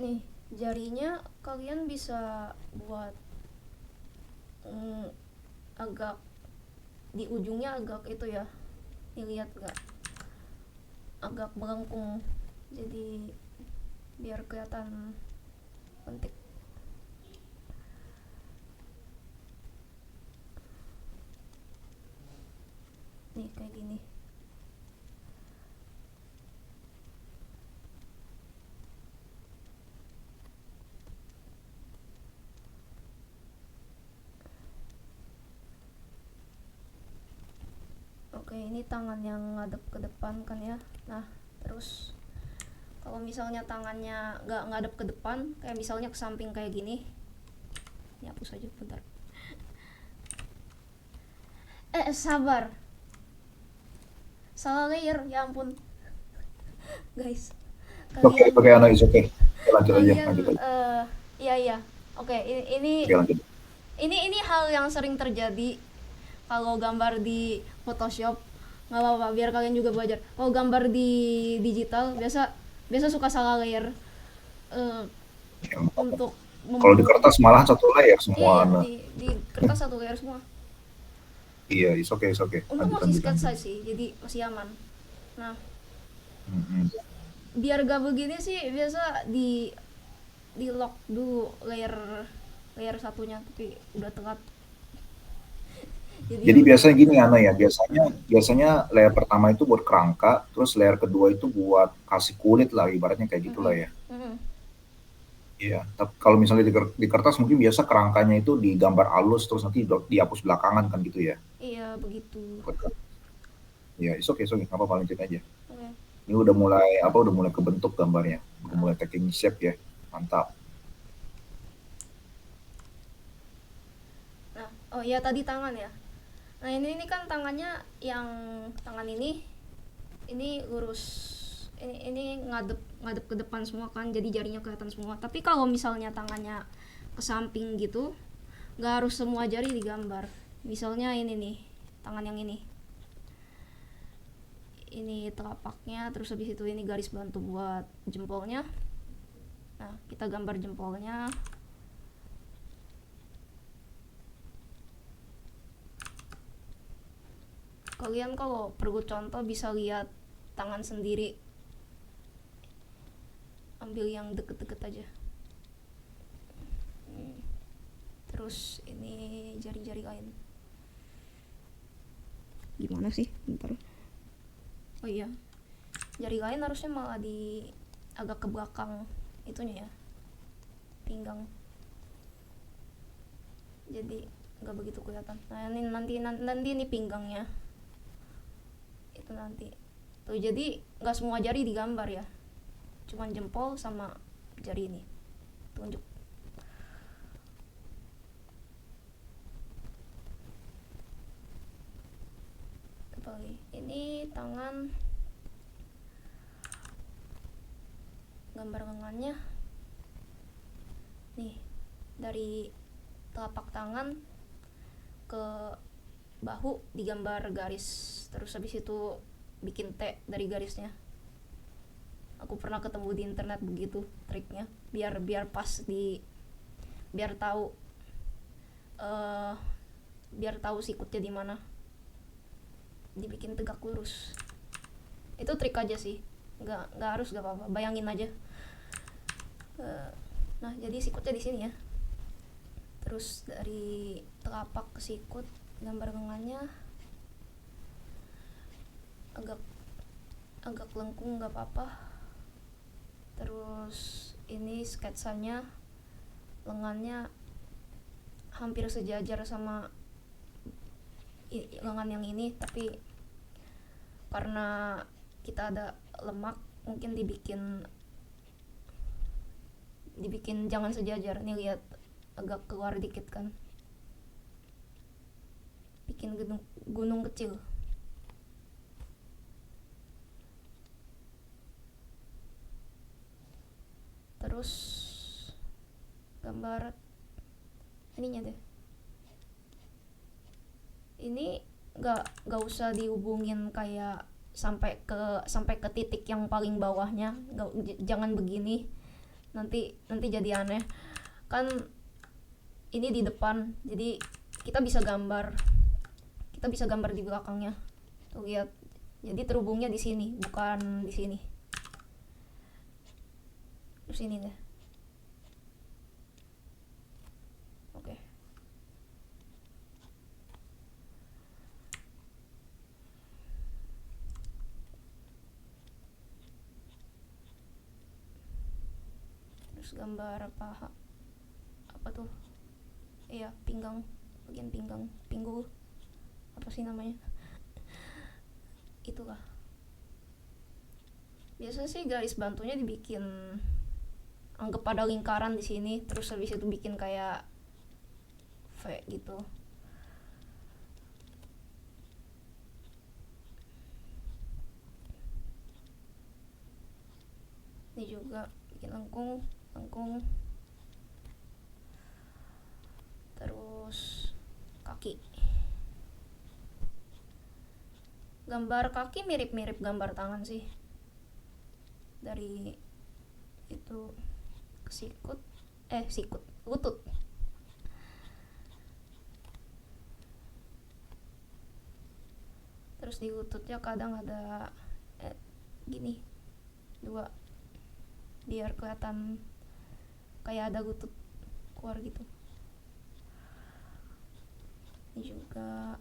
nih jarinya kalian bisa buat agak di ujungnya agak itu ya, dilihat gak, agak melengkung, jadi biar kelihatan penting. Nih kayak gini. Oke, ini tangan yang ngadep ke depan kan ya. Nah, terus kalau misalnya tangannya nggak ngadep ke depan, kayak misalnya ke samping kayak gini, ini hapus aja bentar. Sabar, salah layer, ya ampun guys. Oke, Ana, it's okay. Lanjut aja. Iya. Oke, ini Oke, lanjut. ini hal yang sering terjadi kalau gambar di Photoshop. Nggak apa-apa, biar kalian juga belajar. Kalau gambar di digital biasa suka salah layer. Untuk Kalau di kertas malah satu layer semua. Iya, di kertas satu layer semua. Iya, it's okay. Untung masih sketsa sih, jadi masih aman. Nah, biar gak begini sih biasa di lock dulu layer satunya, tapi udah telat. Jadi biasanya gini Ana ya, biasanya layer pertama itu buat kerangka, terus layer kedua itu buat kasih kulit lah, ibaratnya kayak gitulah ya. Iya, tapi kalau misalnya di kertas mungkin biasa kerangkanya itu digambar halus terus nanti dihapus belakangan kan gitu ya. Iya, begitu. Iya, it's okay, nggak apa-apa, lanjut aja. Oke. Ini udah mulai kebentuk gambarnya, udah mulai taking shape ya, mantap. Nah, oh iya tadi tangan ya. Nah ini kan tangannya, yang tangan ini lurus, ini ngadep ke depan semua kan, jadi jarinya kelihatan semua. Tapi kalau misalnya tangannya ke samping gitu, nggak harus semua jari digambar. Misalnya ini nih, tangan yang ini telapaknya, terus habis itu ini garis bantu buat jempolnya. Nah, kita gambar jempolnya. Kalian kalau perlu contoh bisa lihat tangan sendiri, ambil yang deket-deket aja. Terus ini jari-jari lain gimana sih, bentar. Oh iya, jari lain harusnya malah agak ke belakang itunya ya, pinggang, jadi nggak begitu kelihatan. Nah ini nanti ini pinggangnya itu nanti tuh, jadi nggak semua jari digambar ya, cuman jempol sama jari ini tunjuk. Apalagi ini tangan, gambar lengannya nih, dari telapak tangan ke bahu digambar garis, terus habis itu bikin T dari garisnya. Aku pernah ketemu di internet begitu triknya, biar pas biar tahu biar tahu sikutnya di mana, dibikin tegak lurus. Itu trik aja sih, nggak harus, nggak apa-apa, bayangin aja. Nah jadi sikutnya di sini ya, terus dari telapak ke sikut gambar lengannya agak lengkung, nggak apa-apa. Terus ini sketsanya lengannya hampir sejajar sama lengan yang ini, tapi karena kita ada lemak mungkin dibikin jangan sejajar. Nih lihat, agak keluar dikit kan, bikin gunung kecil. Terus gambar ininya deh, ini nggak usah dihubungin kayak sampai ke titik yang paling bawahnya, jangan begini, nanti jadi aneh kan. Ini di depan, jadi kita bisa gambar di belakangnya. Tuh lihat, jadi terhubungnya di sini, bukan di sini. Terus ini deh. Oke. Terus gambar paha, apa tuh? Iya, pinggang, bagian pinggang, pinggul, apa sih namanya? Itulah. Biasanya sih garis bantunya dibikin, anggap ada lingkaran di sini, terus habis itu bikin kayak V gitu. Ini juga bikin lengkung. Terus kaki, gambar kaki mirip-mirip gambar tangan sih, dari itu ke lutut. Terus di lututnya kadang ada gini, dua, biar kelihatan kayak ada lutut keluar gitu. Ini juga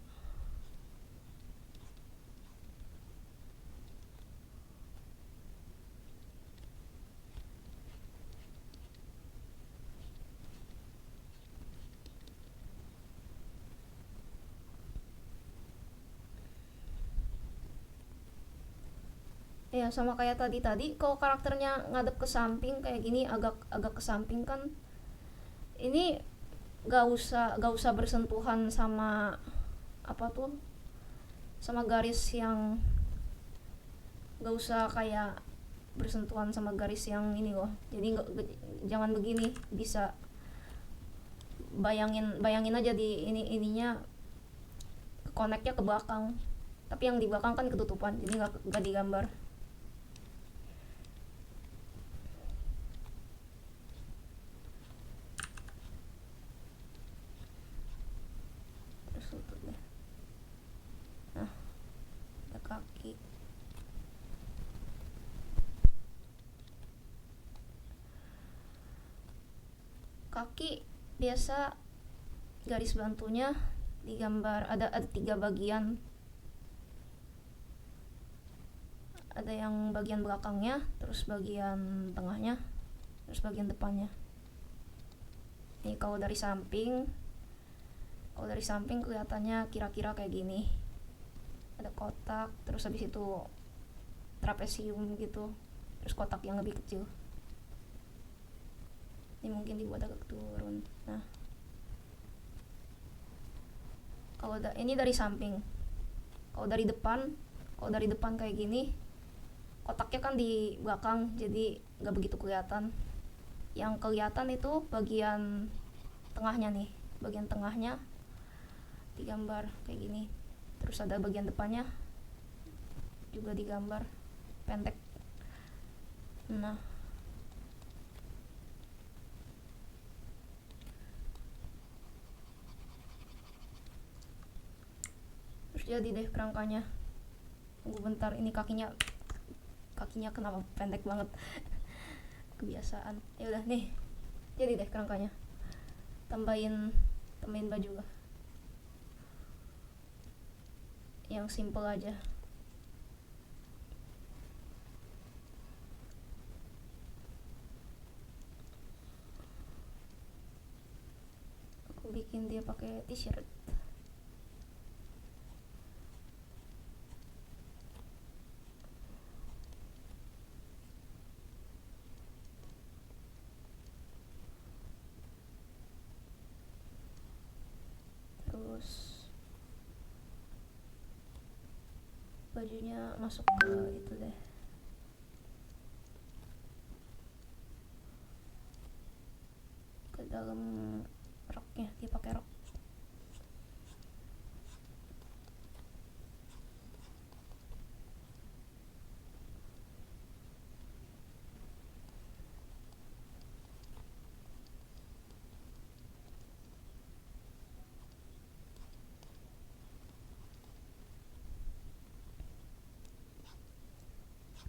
ya sama kayak tadi kalau karakternya ngadep ke samping kayak gini, agak ke samping kan, ini gak usah bersentuhan sama apa tuh, sama garis yang, gak usah kayak bersentuhan sama garis yang ini loh. Jadi jangan begini, bisa bayangin aja di ininya connectnya ke belakang, tapi yang di belakang kan ketutupan, jadi gak digambar. Nah, ada kaki. Kaki biasa garis bantunya digambar ada 3 bagian. Ada yang bagian belakangnya, terus bagian tengahnya, terus bagian depannya. Nih kalau dari samping kelihatannya kira-kira kayak gini. Ada kotak, terus habis itu trapesium gitu, terus kotak yang lebih kecil. Ini mungkin dibuat agak turun. Nah, ini dari samping. Kalau dari depan kayak gini, kotaknya kan di belakang, jadi nggak begitu kelihatan. Yang kelihatan itu bagian tengahnya nih, bagian tengahnya digambar kayak gini. Terus ada bagian depannya juga digambar pendek. Nah, terus jadi deh kerangkanya. Tunggu bentar, ini kakinya kenapa pendek banget. Kebiasaan. Ya udah nih, jadi deh kerangkanya. Tambahin baju lah, yang simple aja. Aku bikin dia pakai t-shirt. Terus bajunya masuk ke itu deh, ke dalam roknya. Dia pakai rok.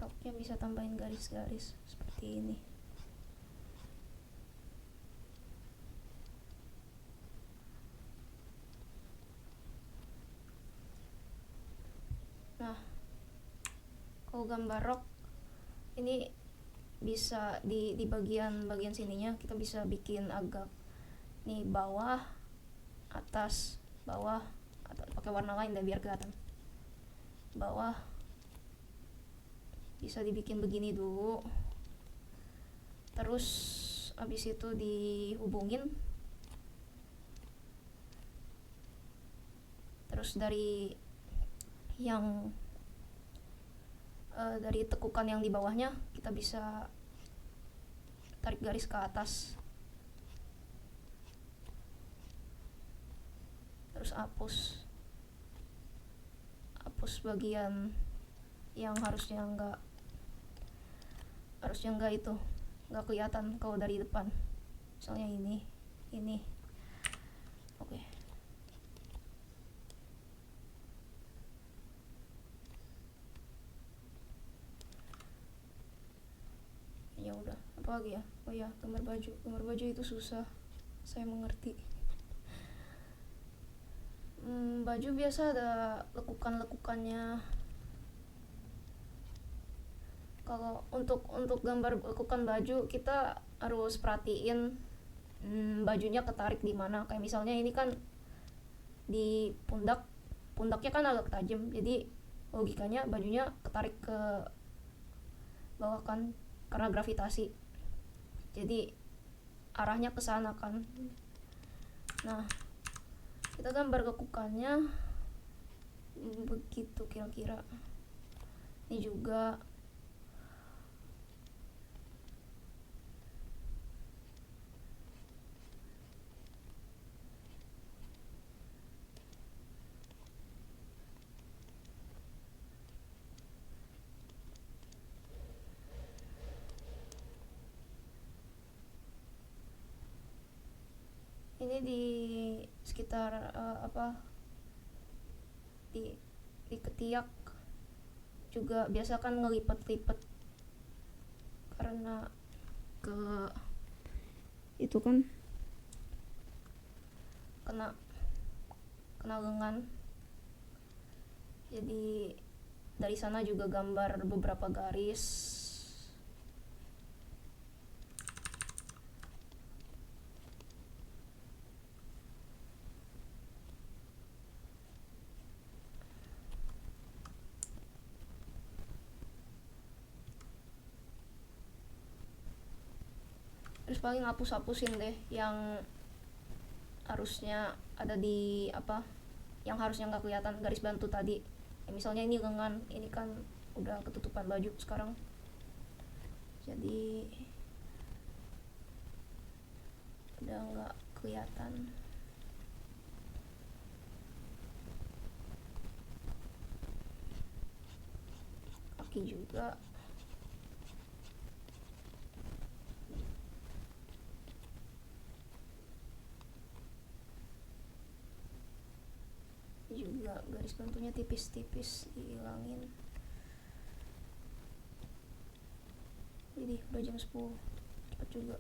Roknya bisa tambahin garis-garis seperti ini. Nah, kalau gambar rok ini bisa di bagian sininya kita bisa bikin agak nih bawah, atas, bawah, atau pakai warna lain deh biar kelihatan. Bawah bisa dibikin begini dulu, terus abis itu dihubungin, terus dari yang dari tekukan yang di bawahnya kita bisa tarik garis ke atas, terus hapus bagian yang harusnya nggak itu nggak kelihatan kalau dari depan, misalnya ini. Oke. Ya udah, apa lagi ya? Oh ya, gambar baju itu susah, saya mengerti. Baju biasa ada lekukannya. Kalau untuk gambar lekukan baju kita harus perhatiin bajunya ketarik di mana. Kayak misalnya ini kan di pundaknya kan agak tajam, jadi logikanya bajunya ketarik ke bawah kan karena gravitasi, jadi arahnya ke sana kan. Nah, kita gambar lekukannya begitu kira-kira. Ini juga ini di sekitar di ketiak juga biasa kan ngelipet-lipet karena ke itu kan kena lengan, jadi dari sana juga gambar beberapa garis. Terus paling hapus-hapusin deh yang harusnya ada di yang harusnya nggak kelihatan, garis bantu tadi. Ya, misalnya ini lengan, ini kan udah ketutupan baju sekarang, jadi udah nggak kelihatan. kaki juga. Juga garis bantunya tipis-tipis dihilangin. Jadi udah jam 10, cepet juga.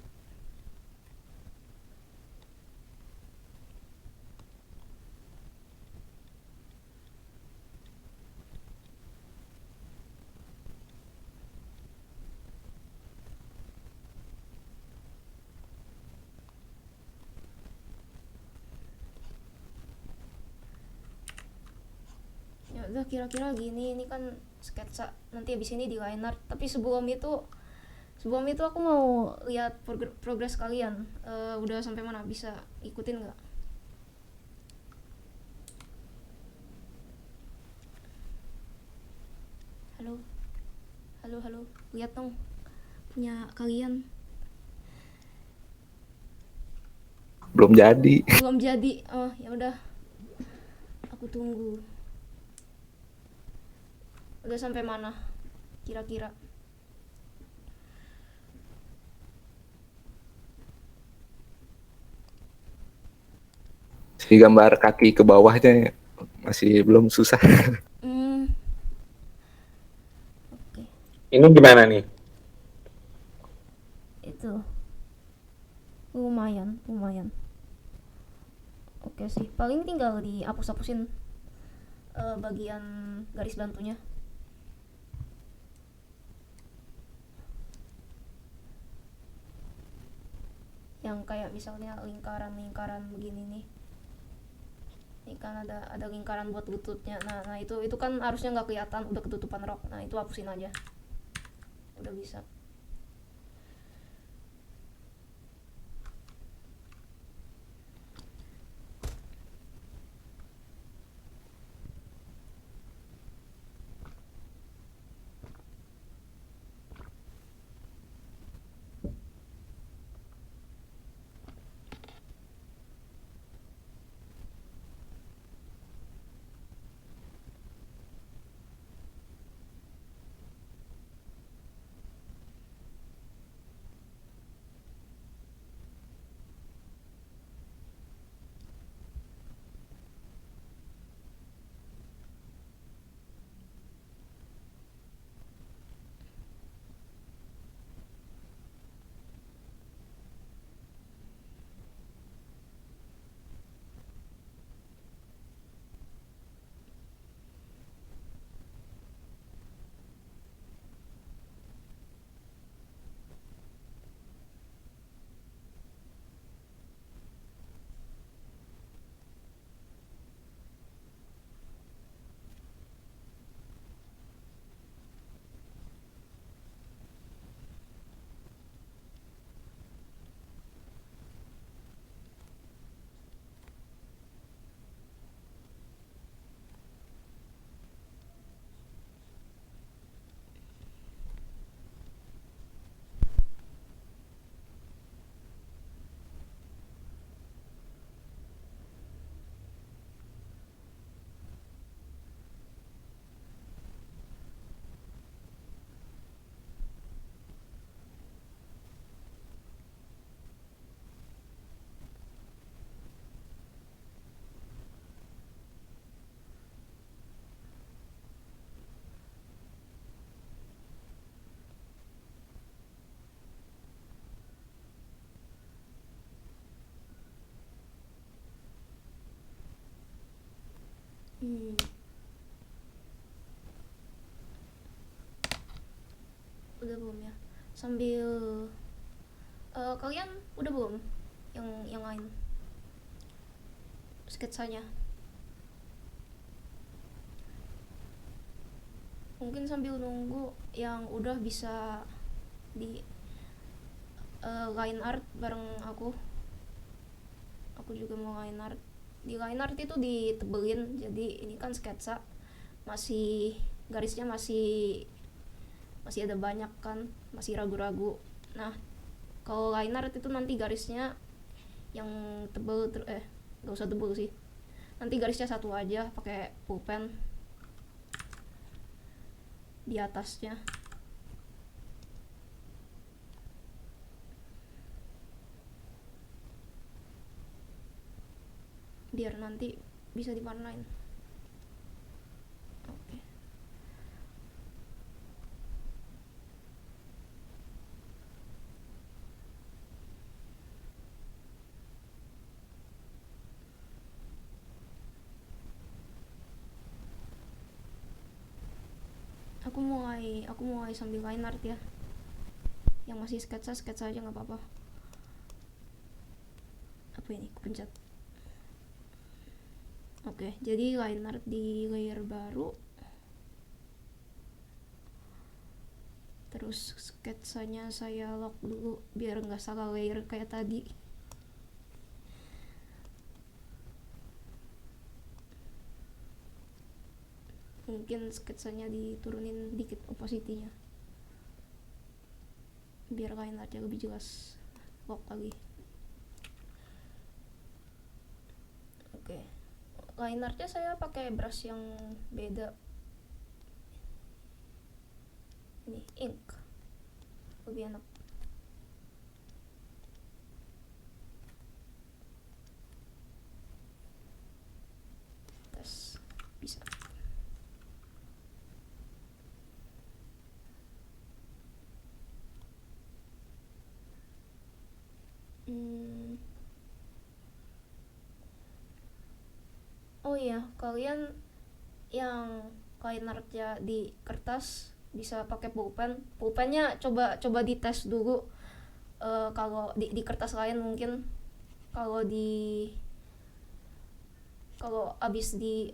Ya udah kira-kira gini, ini kan sketsa, nanti habis ini di line art. Tapi sebelum itu aku mau lihat progres kalian. Udah sampai mana, bisa ikutin nggak? Halo, halo, lihat dong punya kalian. Belum jadi. Belum jadi. Oh ya udah, aku tunggu. Udah sampai mana kira-kira? Si gambar kaki ke bawahnya masih belum susah. Oke. Ini gimana nih? Itu lumayan. Oke sih, paling tinggal dihapus-hapusin bagian garis bantunya. Yang kayak misalnya lingkaran begini nih. Ini kan ada lingkaran buat lututnya. Nah itu kan harusnya nggak kelihatan, udah ketutupan rok. Nah itu hapusin aja, udah bisa. Udah belum ya? Sambil kalian udah belum yang lain sketsanya? Mungkin sambil nunggu yang udah bisa di line art bareng aku juga mau line art. Di line art itu ditebelin, jadi ini kan sketsa masih garisnya masih ada banyak kan, masih ragu-ragu. Nah kalau line art itu nanti garisnya yang tebel, gak usah tebel sih, nanti garisnya satu aja pakai pulpen. di atasnya. Biar nanti bisa diwarnain. Oke. Aku mulai sambil line art ya. Yang masih sketsa aja nggak apa-apa. Apa ini? Kepencet. Oke, jadi line art di layer baru. Terus sketsanya saya lock dulu biar nggak salah layer kayak tadi. Mungkin sketsanya diturunin dikit opacity-nya biar line artnya lebih jelas. Lock lagi. Oke. Line artnya saya pakai brush yang beda. Ini ink. Lebih enak. Tes. Bisa. Oh iya, kalian yang line artnya di kertas bisa pakai pulpen. Pulpennya coba dites dulu. Kalau di kertas lain mungkin kalau abis di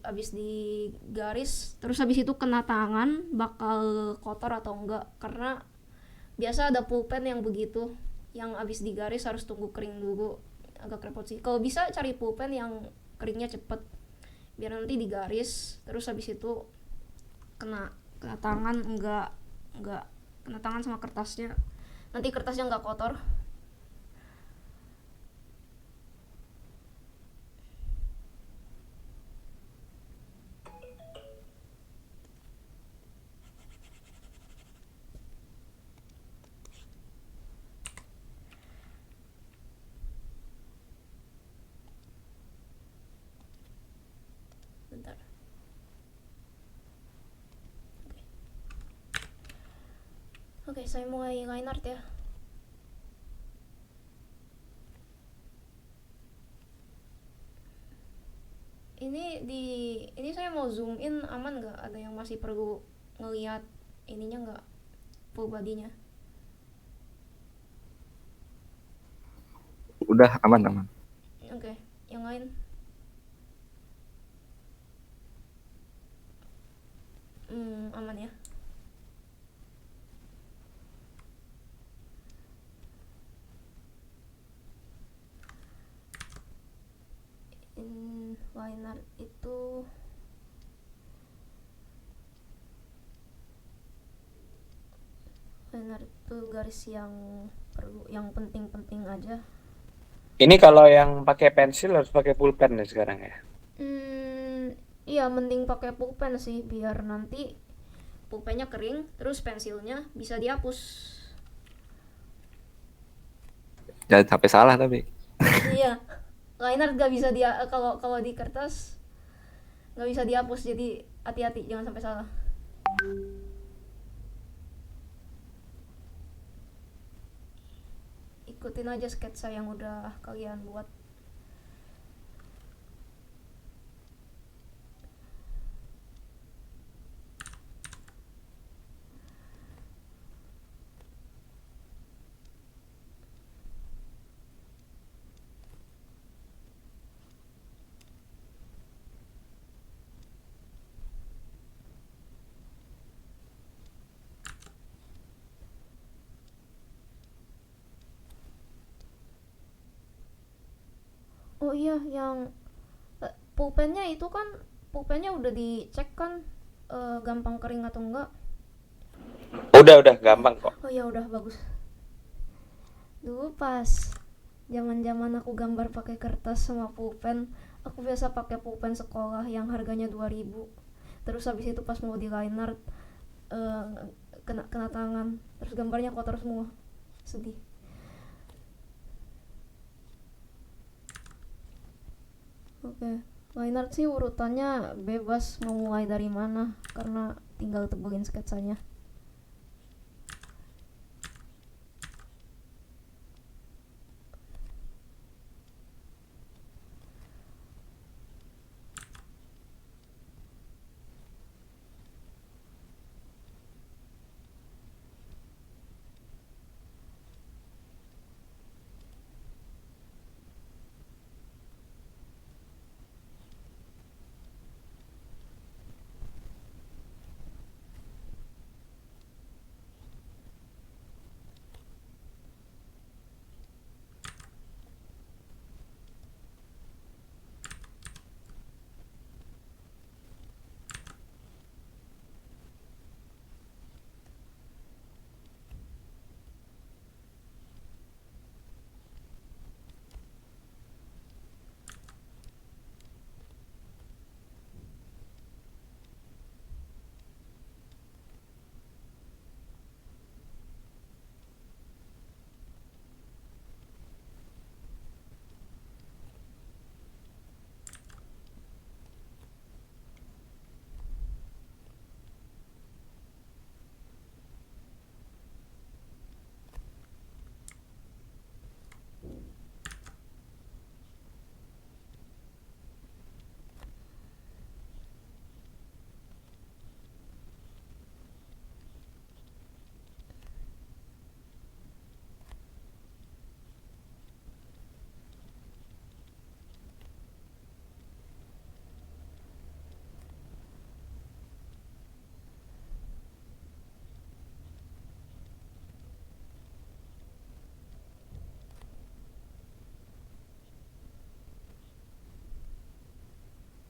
garis terus habis itu kena tangan bakal kotor atau enggak, karena biasa ada pulpen yang begitu, yang abis digaris harus tunggu kering dulu, agak repot sih. Kalau bisa cari pulpen yang keringnya cepet biar nanti digaris terus habis itu kena tangan, enggak kena tangan sama kertasnya, nanti kertasnya enggak kotor. Bentar. Oke, saya mulai line art ya. Ini saya mau zoom in, aman nggak? Ada yang masih perlu ngelihat ininya nggak? Full body-nya. Udah aman. Oke, yang lain. Aman ya. Line art itu garis yang perlu, yang penting-penting aja. Ini kalau yang pakai pensil harus pakai pulpen ya sekarang ya. Iya, mending pakai pulpen sih biar nanti pulpennya kering terus pensilnya bisa dihapus. Jangan sampai salah tapi. Iya, line art gak bisa kalau di kertas nggak bisa dihapus, jadi hati-hati jangan sampai salah. Ikutin aja sketsa yang udah kalian buat. Oh iya, yang pulpennya itu kan, pulpennya udah dicek kan gampang kering atau enggak? Udah gampang kok. Oh ya udah, bagus. Dulu pas zaman aku gambar pakai kertas sama pulpen, aku biasa pakai pulpen sekolah yang harganya 2.000. Terus habis itu pas mau di line art eh, kena tangan, terus gambarnya kotor semua, sedih. Oke, line art sih urutannya bebas mau mulai dari mana karena tinggal tebelin sketsanya.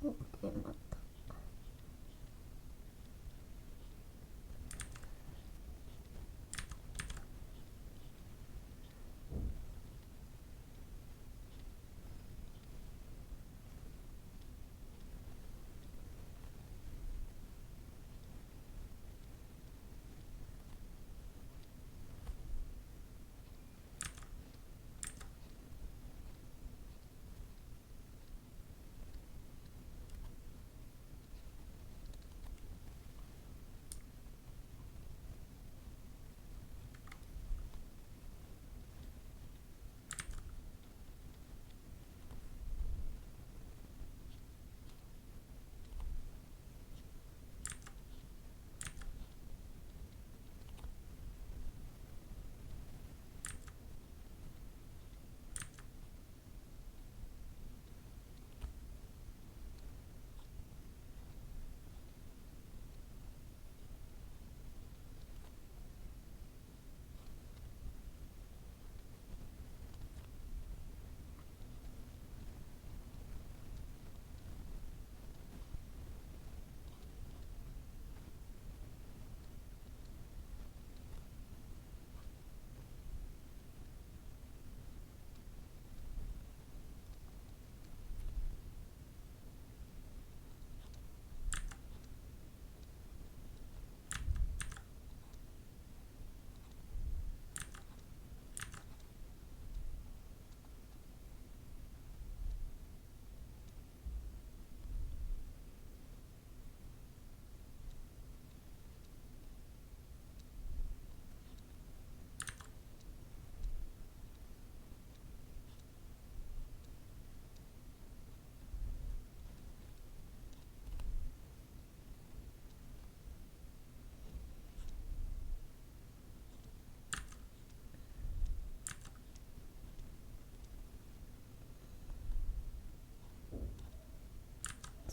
Oke, mantap.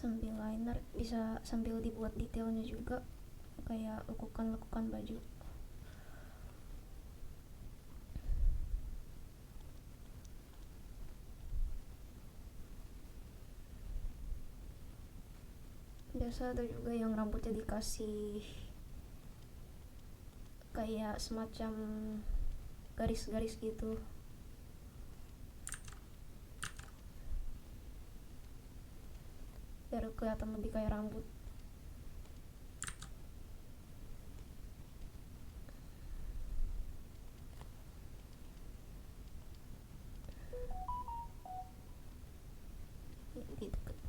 Sambil liner bisa sambil dibuat detailnya juga, kayak lekukan-lekukan baju. Biasa ada juga yang rambutnya dikasih kayak semacam garis-garis gitu, biar kelihatan lebih kayak rambut.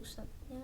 pusatnya.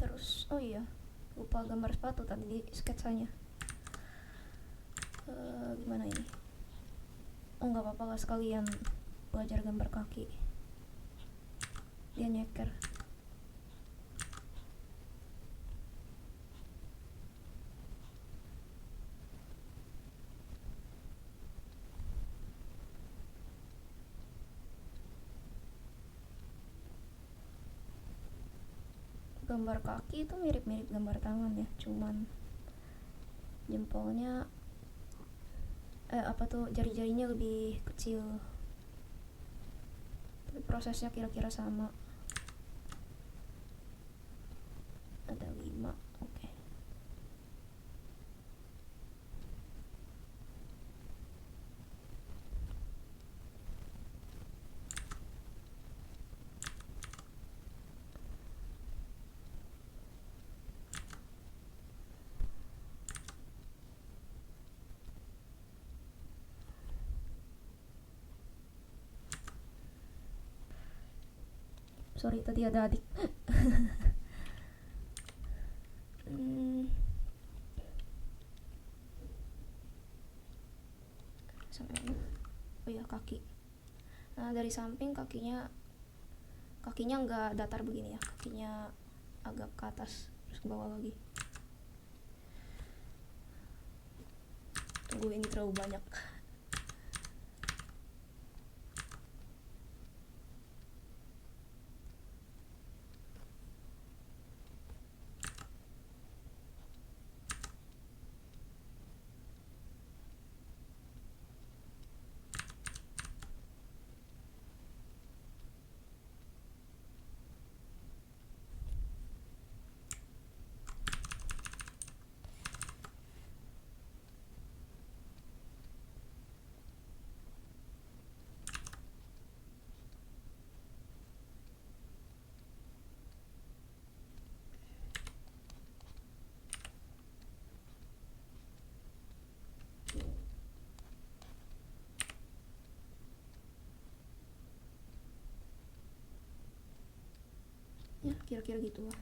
Terus oh iya, lupa gambar sepatu tadi di sketsanya. Gimana ini? Oh nggak apa-apa lah, sekalian belajar gambar kaki. Dia nyeker. Gambar kaki itu mirip-mirip gambar tangan ya, cuman jempolnya jari-jarinya lebih kecil, tapi prosesnya kira-kira sama. Ada 5, oke. Sorry tadi ada adik. SMN. Oh ya, kaki. Nah, dari samping kakinya nggak datar begini ya, kakinya agak ke atas terus ke bawah lagi. Tunggu, ini terlalu banyak. Ya, kira-kira gitu lah.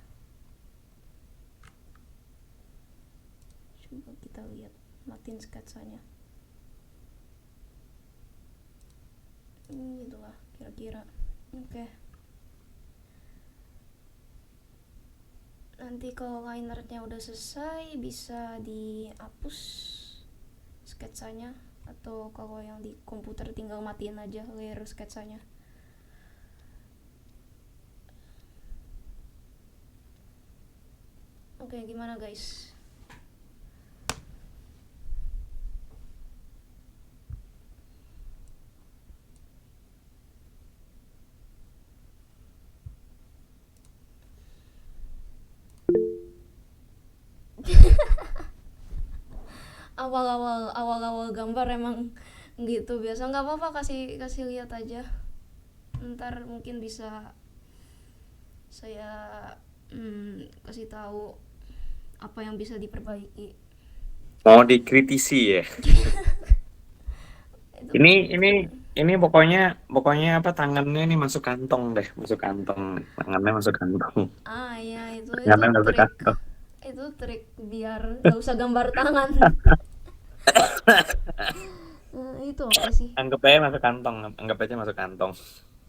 Coba kita lihat, matiin sketsanya. Itulah kira-kira. Oke. Nanti kalau line artnya udah selesai bisa dihapus sketsanya, atau kalau yang di komputer tinggal matiin aja layer sketsanya. Oke, gimana guys? awal-awal gambar emang gitu biasa. Nggak apa-apa, kasih lihat aja, ntar mungkin bisa saya kasih tahu apa yang bisa diperbaiki. Mau dikritisi ya. Itu. Ini pokoknya apa, tangannya nih masuk kantong deh, tangannya masuk kantong. Ya itu Tangannya masuk trik, kantong. itu trik biar nggak usah gambar tangan. Itu apa sih? Anggap aja masuk kantong.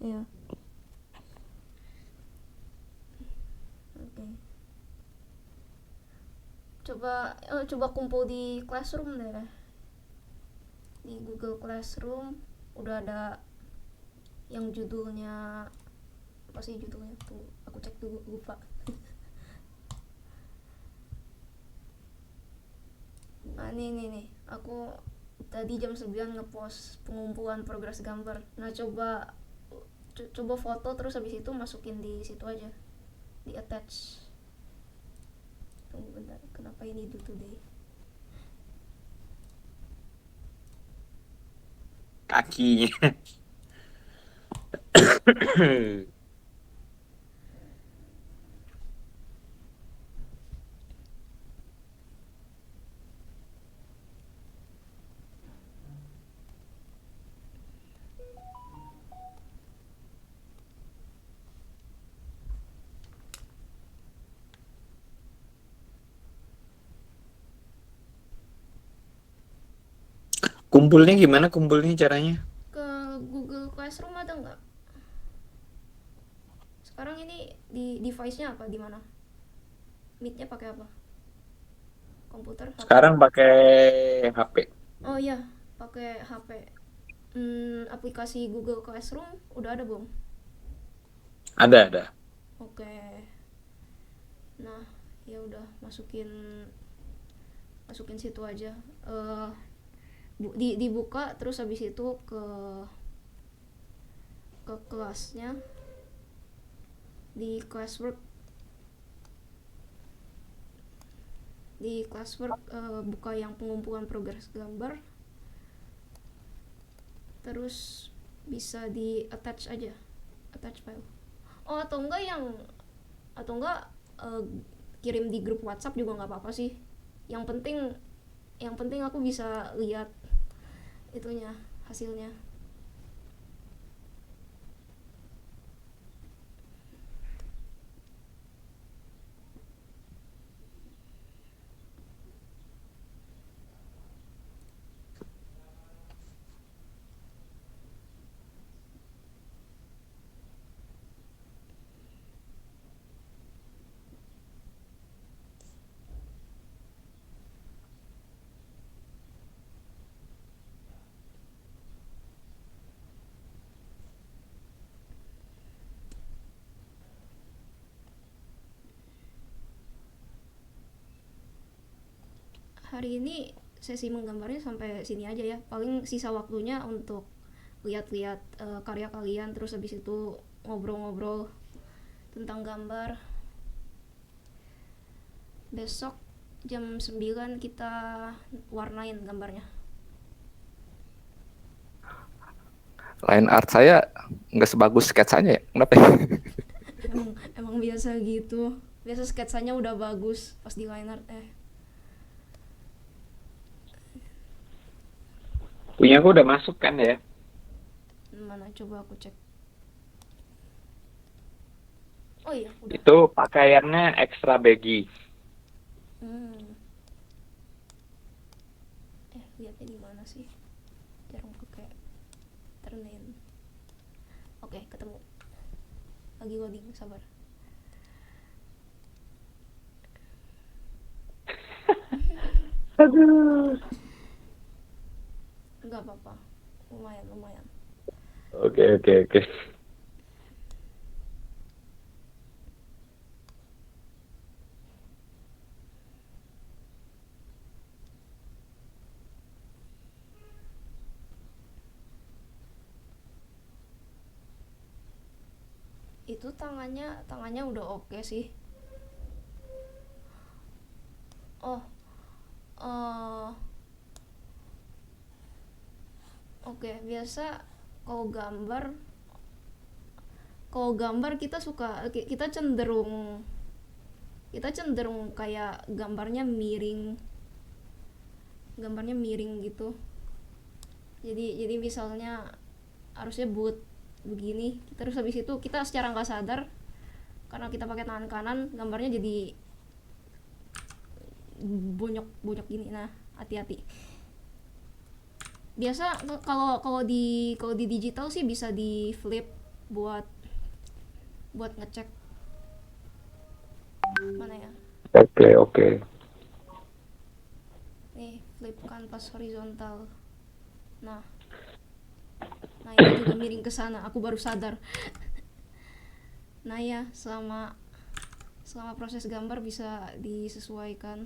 Iya. Oke. Coba kumpul di Classroom deh. Di Google Classroom udah ada yang judulnya apa sih judulnya? Tuh, aku cek dulu, lupa. Nah, nih. Aku tadi jam 9 ngepost pengumpulan progres gambar. Nah, coba foto terus habis itu masukin di situ aja. Di attach. Tunggu bentar, kenapa ini do today? Kakinya. Kumpulnya gimana caranya? Ke Google Classroom ada nggak? Sekarang ini di device-nya apa, di mana? Meet-nya pakai apa? Komputer, HP? Sekarang pakai HP. Oh iya, pakai HP. Aplikasi Google Classroom udah ada belum? Ada. Oke. Nah, ya udah masukin situ aja. Dibuka terus habis itu ke kelasnya, di classwork buka yang pengumpulan progres gambar, terus bisa di attach file. Atau enggak kirim di grup WhatsApp juga nggak apa-apa sih. Yang penting aku bisa lihat itunya, hasilnya. hari ini sesi menggambarnya sampai sini aja ya. Paling sisa waktunya untuk lihat-lihat karya kalian, terus habis itu ngobrol-ngobrol tentang gambar. Besok jam 9 kita warnain gambarnya. Line art saya nggak sebagus sketsanya ya. Kenapa ya? Emang biasa gitu. Biasa sketsanya udah bagus pas di line art. Punya aku udah masuk kan ya? Mana coba aku cek. Oh iya, udah. Itu pakaiannya extra baggy. Lihatnya di mana sih? Jarang pakai turn-in. Oke, ketemu. Lagi loading, sabar. Aduh. Enggak apa-apa. Lumayan. Oke. Itu tangannya udah oke sih. Oke, biasa kalau gambar kita cenderung kayak gambarnya miring gitu. Jadi misalnya harusnya buat begini, terus habis itu kita secara nggak sadar karena kita pakai tangan kanan, gambarnya jadi bonyok gini. Nah, hati-hati. Biasa kalau di digital sih bisa di flip buat ngecek. Mana ya? Oke. Nih, flip kanvas horizontal. Nah, ini juga miring ke sana, aku baru sadar. Nah ya, selama proses gambar bisa disesuaikan.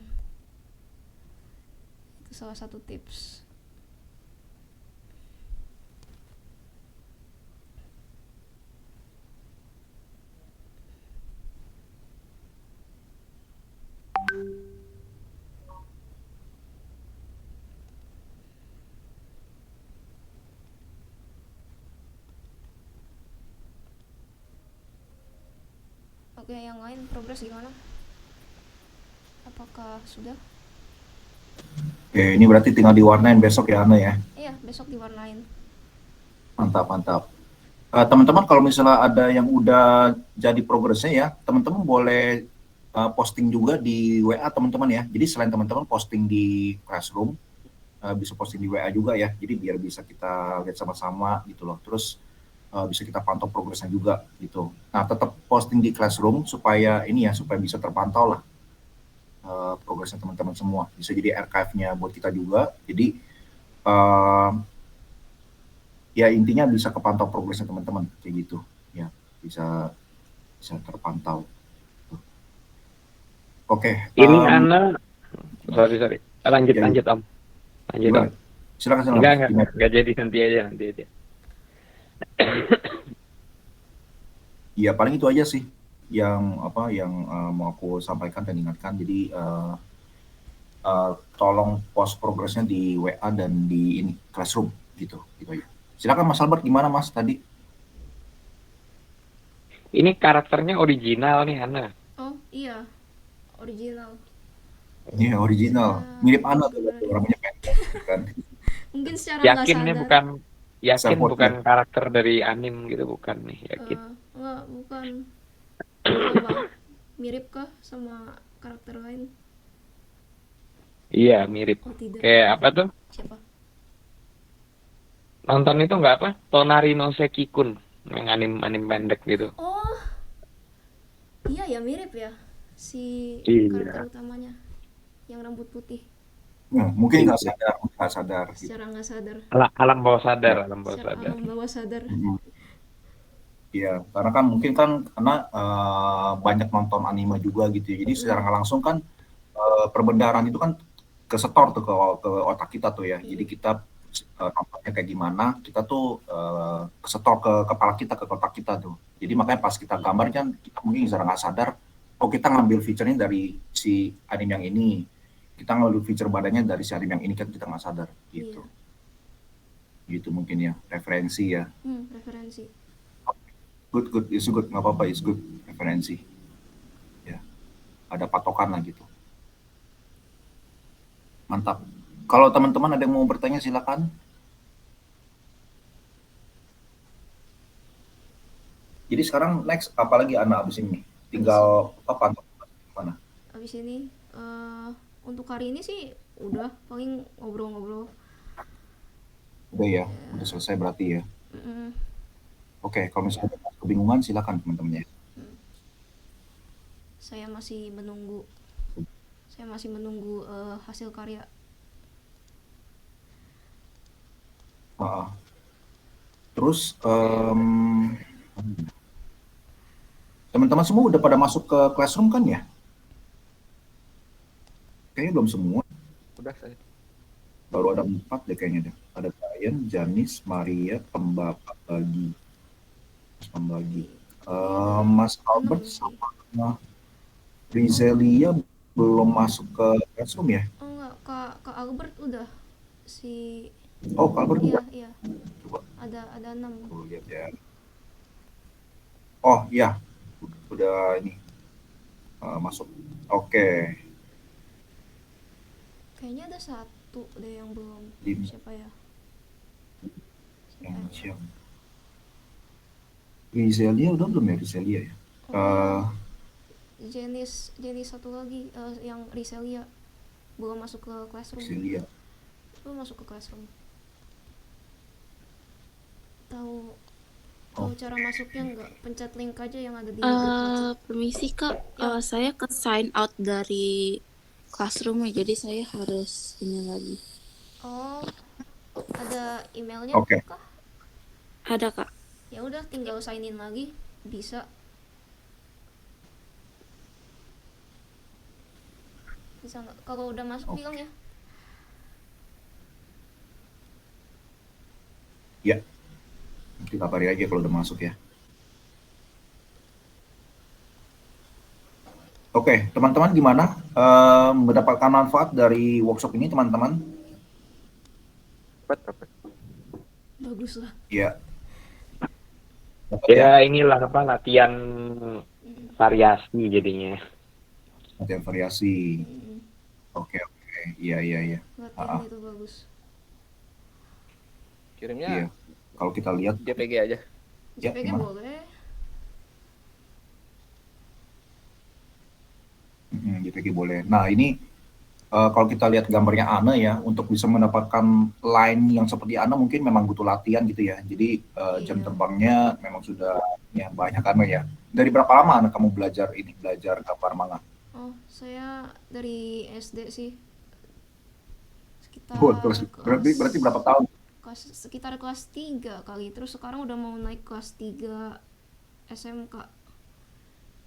Itu salah satu tips. Oke, yang lain progres gimana? Apakah sudah? Oke, ini berarti tinggal diwarnain besok ya, Ana ya? Iya, besok diwarnain. Mantap. Teman-teman, kalau misalnya ada yang udah jadi progresnya ya, teman-teman boleh posting juga di WA teman-teman ya. Jadi selain teman-teman posting di Classroom, bisa posting di WA juga ya. Jadi biar bisa kita lihat sama-sama gitu loh. Terus bisa kita pantau progresnya juga gitu. Nah, tetap posting di Classroom supaya bisa terpantau lah progresnya teman-teman semua. Bisa jadi archive-nya buat kita juga. Jadi ya intinya bisa kepantau progresnya teman-teman kayak gitu. Ya, bisa terpantau. Oke. Ini Ana, sorry. Lanjut Om. Lanjut Om. Silakan. Enggak jadi nanti aja. Ya paling itu aja sih yang mau aku sampaikan dan ingatkan. Jadi tolong post progresnya di WA dan di Classroom gitu aja. Silakan Mas Albert, gimana Mas tadi? Ini karakternya original nih Ana. Oh iya, original. Iya original, mirip Ana tuh orangnya kan. Mungkin secara nggak sadar. Yakin bukan karakter dari anime gitu, bukan nih, yakin. Enggak, bukan. Coba, mirip kah sama karakter lain? Iya, mirip. Oh, tidak. Kayak apa tuh? Siapa? Nonton itu nggak apa? Tonari no Seki-kun, yang anime pendek gitu. Oh, iya ya, mirip ya si karakter utamanya yang rambut putih. Mungkin nggak sadar. Secara nggak sadar. Alam bawah sadar. Alam bawah sadar. Iya, karena kan mungkin karena banyak nonton anime juga gitu ya. Jadi secara nggak langsung kan perbendaharaan itu kan kesetor tuh ke otak kita tuh ya. Jadi kita nampaknya kayak gimana, kita tuh kesetor ke kepala kita, ke otak kita tuh. Jadi makanya pas kita gambar kan kita mungkin secara nggak sadar, oh kita ngambil feature-nya dari si anime yang ini, kita ngambil feature badannya dari si anime yang ini kan kita nggak sadar gitu. Gitu mungkin ya, referensi ya. Referensi. Good, it's good, nggak apa-apa, it's good, referensi. Ya, ada patokan lah gitu. Mantap. Kalau teman-teman ada yang mau bertanya silakan. Jadi sekarang next apalagi anak abis ini? Tinggal apa mana? Abis ini untuk hari ini sih udah paling ngobrol-ngobrol. Udah ya, udah selesai berarti ya. Oke, kalau misalnya ada kebingungan silakan teman-temannya. Saya masih menunggu hasil karya. Terus teman-teman semua udah pada masuk ke classroom kan ya? Kayaknya belum semua. Udah saya. Baru ada 4 deh kayaknya deh. Ada Brian, Janis, Maria, Pembagi. Mas Albert sama Rizelia belum masuk ke classroom ya? Oh enggak, Kak Albert udah. Oh, Kak Albert udah. Iya. Coba. Ada 6. Aku lihat ya. Oh iya, udah ini masuk. Oke. Kayaknya ada 1 deh yang belum. Siapa ya? Yang Rizelia udah belum ya Rizelia ya? Jenis 1 lagi yang Rizelia belum masuk ke classroom. Rizelia. Belum masuk ke classroom. Tahu cara masuknya nggak? Pencet link aja yang ada di grup WhatsApp. Permisi Kak, saya ke sign out dari classroom jadi saya harus ini lagi. Oh, ada emailnya kah? Ada Kak. Ya udah, tinggal sign in lagi, bisa. Bisa nggak? Kalau udah masuk bilang ya. Ya, nanti kabari aja kalau udah masuk ya. Oke, teman-teman gimana mendapatkan manfaat dari workshop ini teman-teman? Bagus lah. Iya. Ya inilah apa latihan variasi jadinya. Latihan variasi. Oke. Iya. Latihan itu bagus. Kirimnya Iya. Kalau kita lihat JPG aja. JPG gimana? boleh. JPG boleh. Nah ini kalau kita lihat gambarnya Ana ya, untuk bisa mendapatkan line yang seperti Ana mungkin memang butuh latihan gitu ya. Jadi jam terbangnya memang sudah ya banyak Ana ya. Dari berapa lama Ana kamu belajar gambar manga? Oh, saya dari SD sih. Sekitar Berarti berapa tahun? Sekitar kelas 3 kali. Terus sekarang udah mau naik kelas 3 SMK.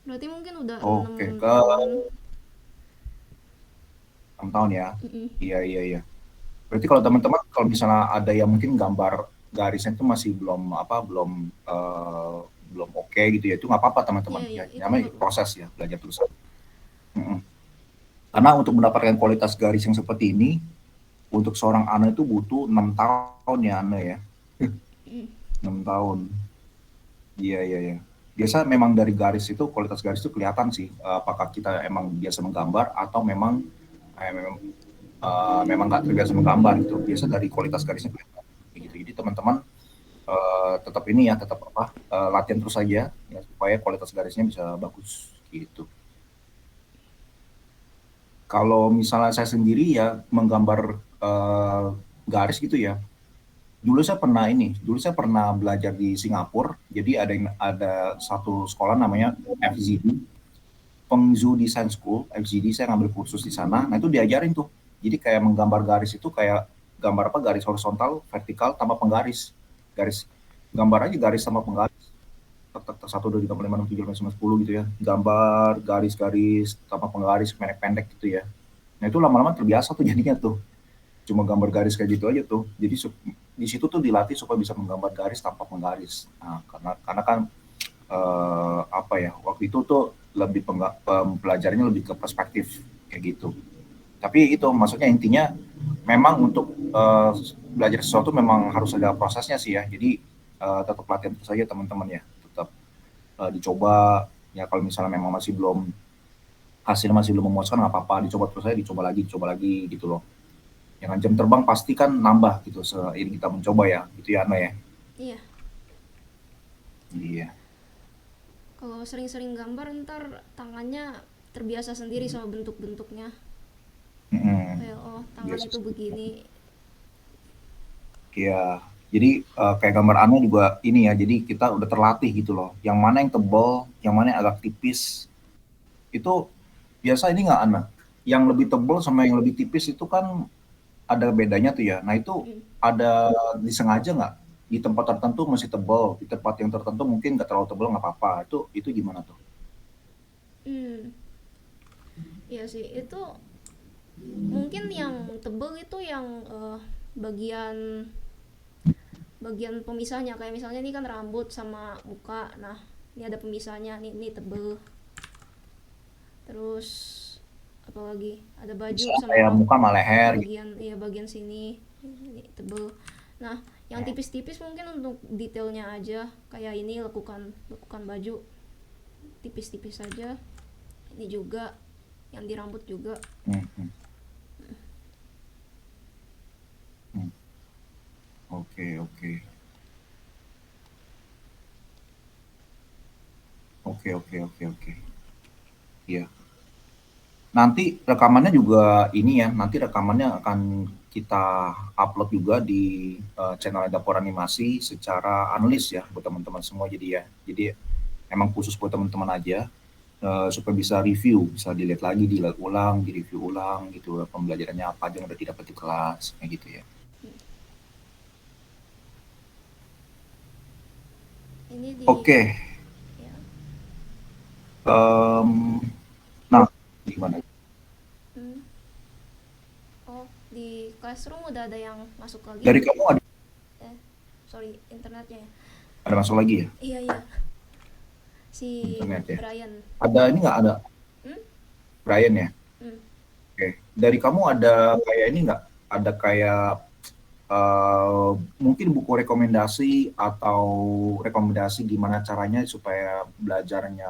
Berarti mungkin udah 6 tahun. 6 tahun ya. Iya. Berarti kalau teman-teman kalau misalnya ada yang mungkin gambar garisnya itu masih belum oke gitu ya, itu nggak apa-apa teman-teman. Ya, namanya proses ya, belajar terus. Karena untuk mendapatkan kualitas garis yang seperti ini, untuk seorang Ana itu butuh 6 tahun ya Ana ya. 6 tahun. Iya. Biasa memang dari garis itu, kualitas garis itu kelihatan sih, apakah kita emang biasa menggambar atau memang nggak terbiasa menggambar gitu. Biasa dari kualitas garisnya kelihatan gitu. Jadi teman-teman tetap latihan terus saja ya, supaya kualitas garisnya bisa bagus gitu. Kalau misalnya saya sendiri ya menggambar garis gitu ya, dulu saya pernah belajar di Singapura. Jadi ada satu sekolah namanya FZD, Pengzu Design School. FZD saya ngambil kursus di sana. Nah itu diajarin tuh. Jadi kayak menggambar garis itu kayak gambar garis horizontal, vertikal, tanpa penggaris. Gambar aja garis sama penggaris. 1, 2, 3, 4, 5, 6, 7, 8, 9, 10 gitu ya. Gambar garis-garis tanpa penggaris pendek-pendek gitu ya. Nah itu lama-lama terbiasa tuh jadinya tuh. Cuma gambar garis kayak gitu aja tuh. Jadi di situ tuh dilatih supaya bisa menggambar garis tanpa menggaris. Nah, karena kan apa ya, waktu itu tuh lebih belajarnya lebih ke perspektif kayak gitu. Tapi itu maksudnya intinya memang untuk belajar sesuatu memang harus ada prosesnya sih ya. Jadi tetap latihan terus saja teman-teman ya. Tetap dicoba ya, kalau misalnya memang hasil masih belum memuaskan nggak apa-apa, dicoba lagi gitu loh. Dengan jam terbang pasti kan nambah gitu seiring kita mencoba ya, gitu ya Ana ya. Iya, Iya. kalau sering-sering gambar ntar tangannya terbiasa sendiri sama bentuk-bentuknya. Mm-mm. Kayak oh tangan Biasa. itu begini. Iya. Jadi kayak gambar Ana juga ini ya, jadi kita udah terlatih gitu loh. Yang mana yang tebal, yang mana yang agak tipis. Itu biasa ini nggak Ana? Yang lebih tebal sama yang lebih tipis itu kan ada bedanya tuh ya. Nah itu ada disengaja nggak? Di tempat tertentu masih tebal, di tempat yang tertentu mungkin nggak terlalu tebal nggak apa-apa. Itu gimana tuh? Hmm, iya sih itu mungkin yang tebel itu yang bagian bagian pemisahnya, kayak misalnya ini kan rambut sama muka, nah ini ada pemisahnya, ini tebel. Terus apalagi ada baju Misalnya sama kayak muka sama leher gitu. bagian sini ini tebel. Nah yang tipis-tipis mungkin untuk detailnya aja, kayak ini lekukan baju tipis-tipis saja. Ini juga yang di rambut juga. Hmm, hmm. Hmm. Oke, oke. Oke, oke, oke, oke. Iya. Nanti rekamannya juga ini ya, nanti rekamannya akan kita upload juga di channel Dapur Animasi secara analis ya buat teman-teman semua, jadi ya. Jadi emang khusus buat teman-teman aja supaya bisa review, bisa dilihat lagi, dilihat ulang, direview ulang gitu, pembelajarannya apa aja yang udah didapat di kelas kayak gitu ya. Ini di Oke. ya. Nah, gimana? Oh, di classroom udah ada yang masuk lagi. Dari kamu Sorry, internetnya ya. ada masuk lagi ya? Iya. Si Internet ya. Brian. Ada ini nggak ada? Brian ya? Oke. Dari kamu ada kayak ini nggak? Ada kayak mungkin buku rekomendasi atau rekomendasi gimana caranya supaya belajarnya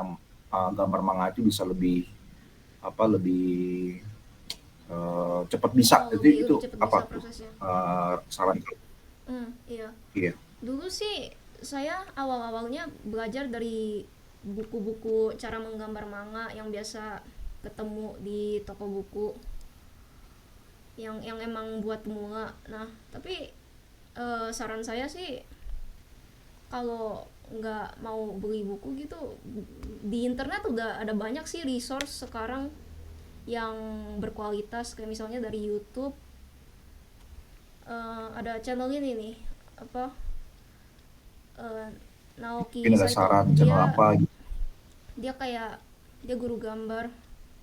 gambar manga itu bisa lebih cepat bisa. Lebih Itu cepet apa bisa tuh prosesnya. saran? Iya. Iya. Dulu sih saya awal-awalnya belajar dari buku-buku cara menggambar manga yang biasa ketemu di toko buku, yang emang buat pemula. Nah, tapi saran saya sih kalau nggak mau beli buku gitu, di internet udah ada banyak sih resource sekarang yang berkualitas, kayak misalnya dari YouTube. Ada channel ini nih, apa, Naoki Mungkin ada Saito. saran channel apa gitu. Dia guru gambar.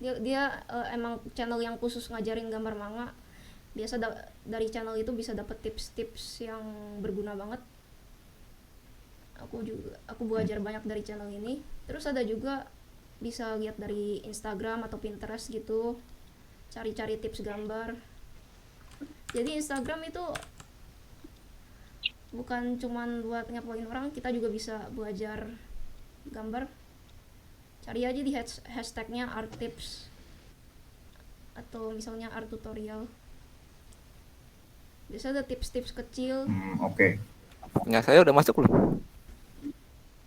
Dia emang channel yang khusus ngajarin gambar manga. Biasa dari channel itu bisa dapat tips-tips yang berguna banget. Aku belajar banyak dari channel ini. Terus ada juga bisa lihat dari Instagram atau Pinterest gitu, cari-cari tips gambar. Jadi Instagram itu bukan cuman buat ngepoin orang, kita juga bisa belajar gambar. Cari aja di hashtagnya art tips atau misalnya art tutorial. Biasa ada tips-tips kecil. Oke. Ya, saya udah masuk belum?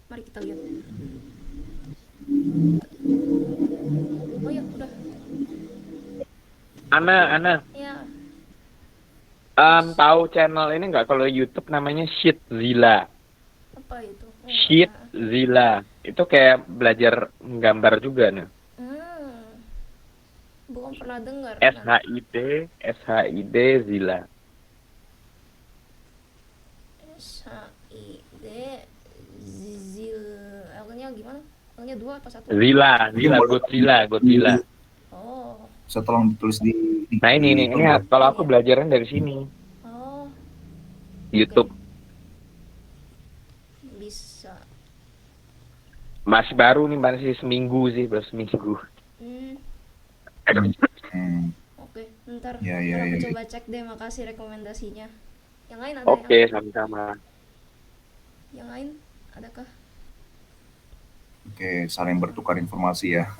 Mari kita lihat. Oh ya, udah. Ana. Ya, Tahu channel ini nggak, kalau YouTube namanya Sheetzilla. apa itu? Sheetzilla. Itu kayak belajar menggambar juga nih. Belum pernah dengar. SHID Zilla. SHID Zil. L-nya gimana? L-nya 2 atau 1? Godzilla. Oh. Setelah ditulis di Nah ini nih, ini Ditonton. kalau aku belajarnya dari sini, Oh, YouTube. bisa. Masih baru nih, masih seminggu sih, baru seminggu. Hmm, Hmm, oke. Ntar ya ntar ya aku ya. coba cek deh, makasih rekomendasinya. Yang lain ada Oke, yang sama-sama. yang lain adakah? Oke, saling bertukar informasi ya.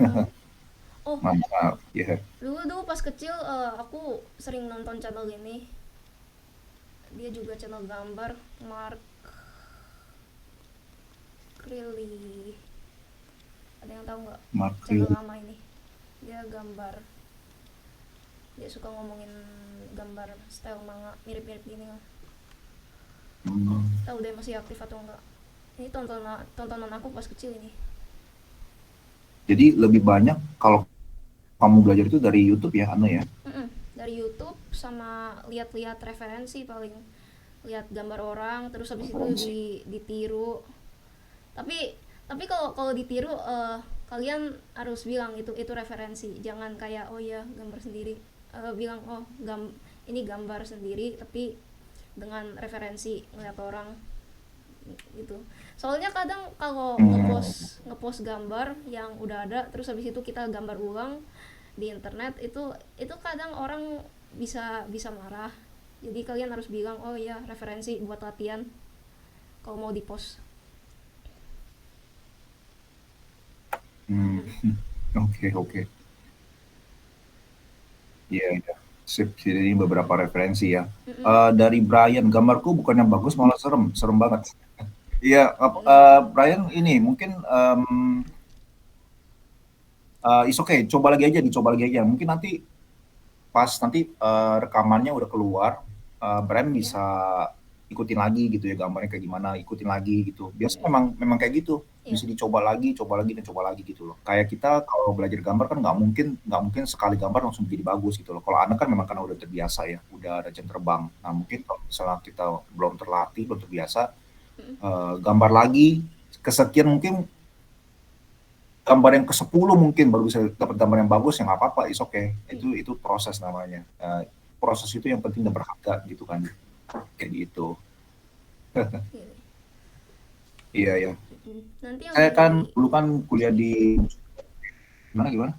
Oh, Mantap. Ya. dulu dulu pas kecil aku sering nonton channel ini. Dia juga channel gambar, Mark Riley. Ada yang tahu nggak Mark channel Riley. lama ini? Dia gambar. Dia suka ngomongin gambar style manga mirip-mirip gini lah. Hmm. Tahu deh masih aktif atau enggak. Ini tontonan aku pas kecil ini. Jadi lebih banyak kalau kamu belajar itu dari YouTube ya, Ana ya? Dari YouTube sama lihat-lihat referensi, paling lihat gambar orang terus habis itu ditiru. Tapi kalau ditiru kalian harus bilang itu referensi, jangan kayak oh ya gambar sendiri. Bilang oh ini gambar sendiri tapi dengan referensi ngeliat orang gitu. Soalnya kadang kalau ngepost gambar yang udah ada terus habis itu kita gambar ulang di internet, itu kadang orang bisa marah. Jadi kalian harus bilang oh ya referensi buat latihan kalau mau dipost. Oke, oke. Iya, iya. Sip, jadi ini beberapa referensi ya. Dari Brian, gambarku bukan yang bagus malah serem, serem banget. Iya, Brian ini mungkin is okay, coba lagi aja, dicoba lagi aja. Mungkin nanti pas nanti rekamannya udah keluar, Brian bisa ikutin lagi gitu ya gambarnya kayak gimana, ikutin lagi gitu. Biasanya memang kayak gitu, bisa dicoba lagi dan coba lagi gitu loh. Kayak kita kalau belajar gambar kan nggak mungkin sekali gambar langsung jadi bagus gitu loh. Kalau anak kan memang karena udah terbiasa ya, udah ada jam terbang. Nah mungkin kalau misalnya kita belum terlatih, belum terbiasa, gambar lagi kesekian mungkin gambar yang ke-10 mungkin baru bisa dapat gambar yang bagus, ya nggak apa-apa, is okay. Itu proses namanya. Proses itu yang penting dan berharga gitu kan. Kayak gitu. Iya ya. Nanti yang Saya kan dulu kan kuliah di gimana?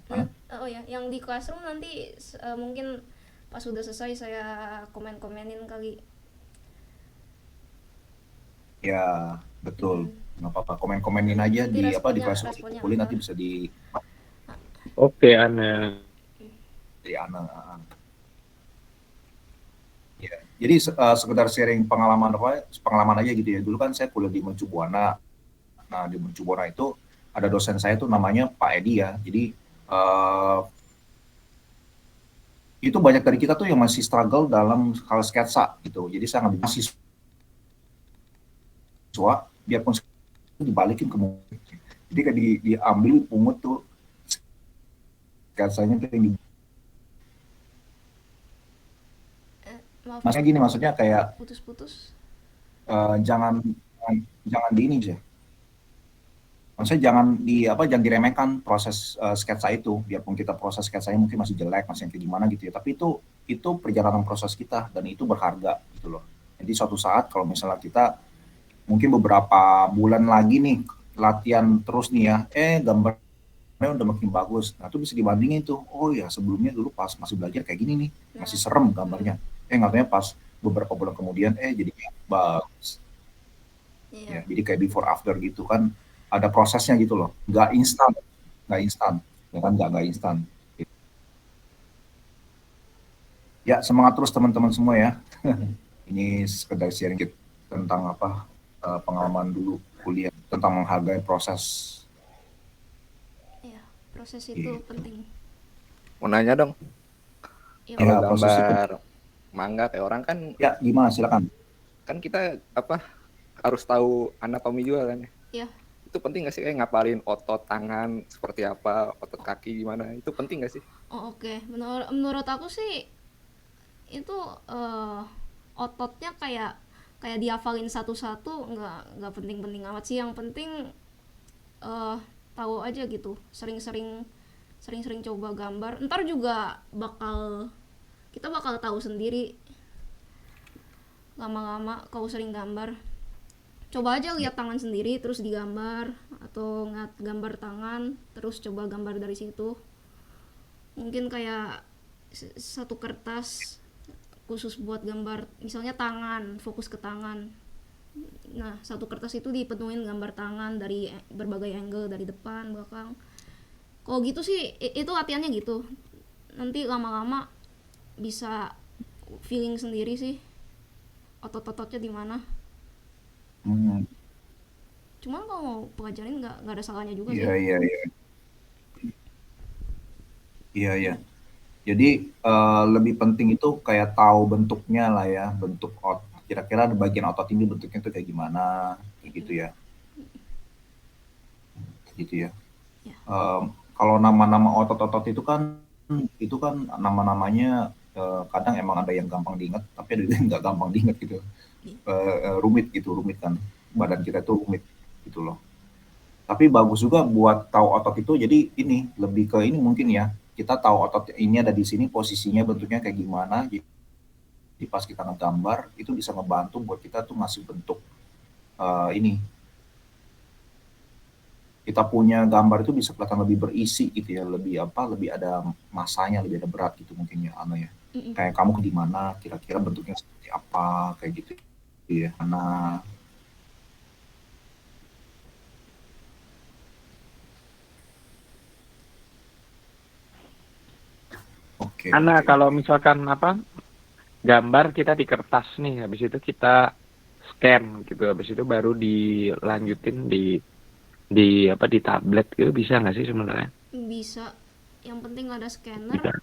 oh ya, yang di classroom nanti mungkin pas sudah selesai saya komen-komenin kali. Ya, betul. Nggak apa-apa, komen-komenin aja Nanti di responnya kuliah nanti apa? bisa di Oke, Ana. Ana. Ya. Jadi sekedar sharing pengalaman aja gitu ya. Dulu kan saya kuliah di Mercu Buana. Nah, di Mercu Buana itu ada dosen saya tuh namanya Pak Edi ya. Jadi itu banyak dari kita tuh yang masih struggle dalam hal sketsa gitu. Jadi saya ngambil mahasiswa, biarpun dibalikin ke murid. Jadi kayak diambil pungut tuh sketsanya tuh yang di Maaf, maksudnya gini, maksudnya kayak putus-putus. jangan di ini aja. Maksudnya jangan diremehkan proses sketsa itu, biarpun kita proses sketsanya mungkin masih jelek, masih yang kayak gimana gitu ya. Tapi itu perjalanan proses kita dan itu berharga gitu loh. Jadi suatu saat kalau misalnya kita mungkin beberapa bulan lagi nih latihan terus nih ya, gambarnya udah makin bagus. Nah itu bisa dibandingin tuh, oh ya sebelumnya dulu pas masih belajar kayak gini nih, masih serem gambarnya. Katanya pas beberapa bulan kemudian jadinya bagus. Ya, jadi kayak before after gitu kan, ada prosesnya gitu loh, nggak instan, ya kan nggak instan. Ya semangat terus teman-teman semua ya. Ini sekedar sharing tentang pengalaman dulu kuliah, tentang menghargai proses. Iya, proses itu penting. Mau nanya dong, Ya, kalau proses itu. gambar manga kayak orang kan, Ya gimana, silakan. kan kita harus tahu anatomi juga kan ya. Iya. Itu penting nggak sih kayak ngapalin otot tangan seperti apa, otot kaki gimana? Itu penting nggak sih? Oh, oke. Menurut aku sih itu ototnya kayak dihafalin satu-satu nggak penting-penting amat sih. Yang penting tahu aja gitu. Sering-sering coba gambar. Ntar juga bakal kita bakal tahu sendiri lama-lama kalau sering gambar. Coba aja lihat tangan sendiri terus digambar, atau ngeliat gambar tangan terus coba gambar dari situ. Mungkin kayak satu kertas khusus buat gambar, misalnya tangan, fokus ke tangan. Nah, satu kertas itu dipenuhin gambar tangan dari berbagai angle, dari depan, belakang. Kalau gitu sih, itu latihannya gitu. Nanti lama-lama bisa feeling sendiri sih, otot-ototnya di mana. Hmm, Cuman kalau mau pelajarin nggak ada salahnya juga iya, sih. iya, iya. Iya, iya. Jadi lebih penting itu kayak tahu bentuknya lah ya, bentuk kira-kira di bagian otot ini bentuknya tuh kayak gimana, kayak gitu ya, gitu ya. Ya. Kalau nama-nama otot-otot itu kan nama-namanya kadang emang ada yang gampang diingat, tapi ada yang nggak gampang diingat gitu. Rumit kan, badan kita tuh rumit gitu loh. Tapi bagus juga buat tahu otot itu, jadi ini lebih ke ini mungkin ya, kita tahu otot ini ada di sini, posisinya bentuknya kayak gimana, jadi pas kita ngegambar itu bisa ngebantu buat kita tuh ngasih bentuk ini, kita punya gambar itu bisa kelihatan lebih berisi gitu ya, lebih ada masanya, lebih ada berat gitu mungkin ya, Ana ya. Kayak kamu di mana, kira-kira bentuknya seperti apa, kayak gitu ya. Nah, oke. Ana, kalau misalkan gambar kita di kertas nih, habis itu kita scan gitu, habis itu baru dilanjutin di tablet gitu, bisa nggak sih sebenarnya? Bisa, yang penting ada scanner, Bisa.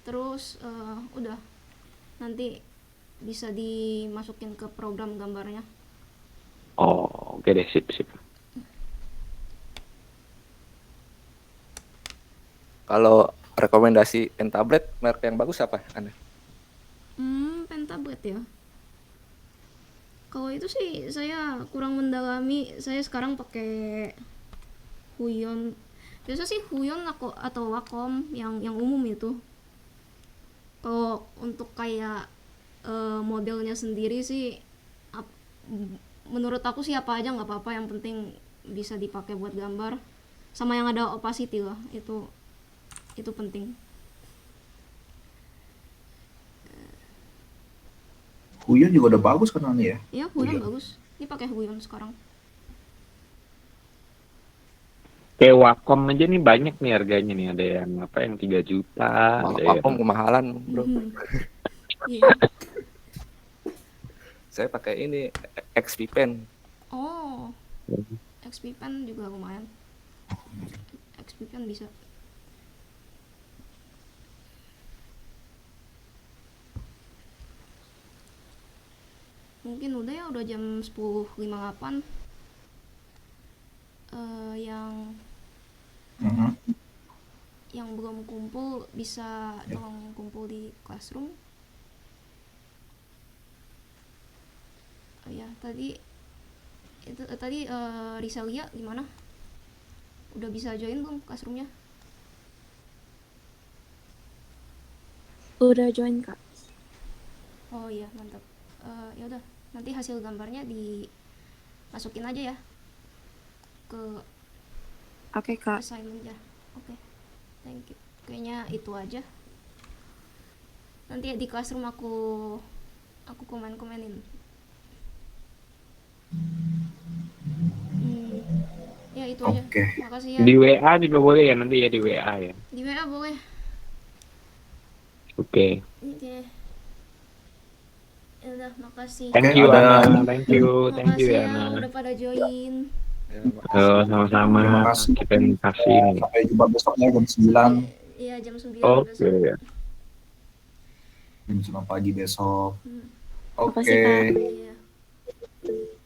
terus udah nanti bisa dimasukin ke program gambarnya. Oh, oke deh, sip. Kalau rekomendasi pen tablet merek yang bagus apa, Anda? Pen tablet ya. Kalau itu sih saya kurang mendalami. Saya sekarang pakai Huion. Biasa sih Huion atau Wacom yang umum itu. Kalau untuk kayak modelnya sendiri sih, menurut aku sih apa aja nggak apa-apa, yang penting bisa dipakai buat gambar. Sama yang ada opacity lah, itu penting. Huion juga udah bagus kan Ana ya? Ya, Huion bagus. Ini pakai Huion sekarang. Kayak Wacom aja nih banyak nih harganya nih, ada yang yang 3 juta, ada yang Wacom kemahalan, bro. Iya. Saya pakai ini XP Pen. Oh, XP Pen juga lumayan. XP Pen bisa. Mungkin udah ya, udah jam 10.58. Yang belum kumpul bisa tolong kumpul di Classroom. Ya, tadi Risalia gimana? Udah bisa join belum Classroom-nya? Udah join, Kak. Oh iya, mantap. Ya udah, nanti hasil gambarnya dimasukin aja ya ke Oke, Kak. assignment-nya. Oke. Thank you. Kayaknya itu aja. Nanti di Classroom aku komen-komenin. Ya itu aja. Oke. Makasih ya. di WA juga boleh ya nanti ya, di WA ya. Di WA boleh. Oke. Oke. Ya udah, makasih. Thank you ada- Ana, thank you Makasih ya ya Ana. udah pada join. Ya, Sama-sama. Terima kasih. Kita kasih nih. Sampai jumpa besok ya jam 9. Iya, jam 9 Oke. besok. Jam 9 pagi besok. Hmm. Oke. Makasih, Kak. Iya.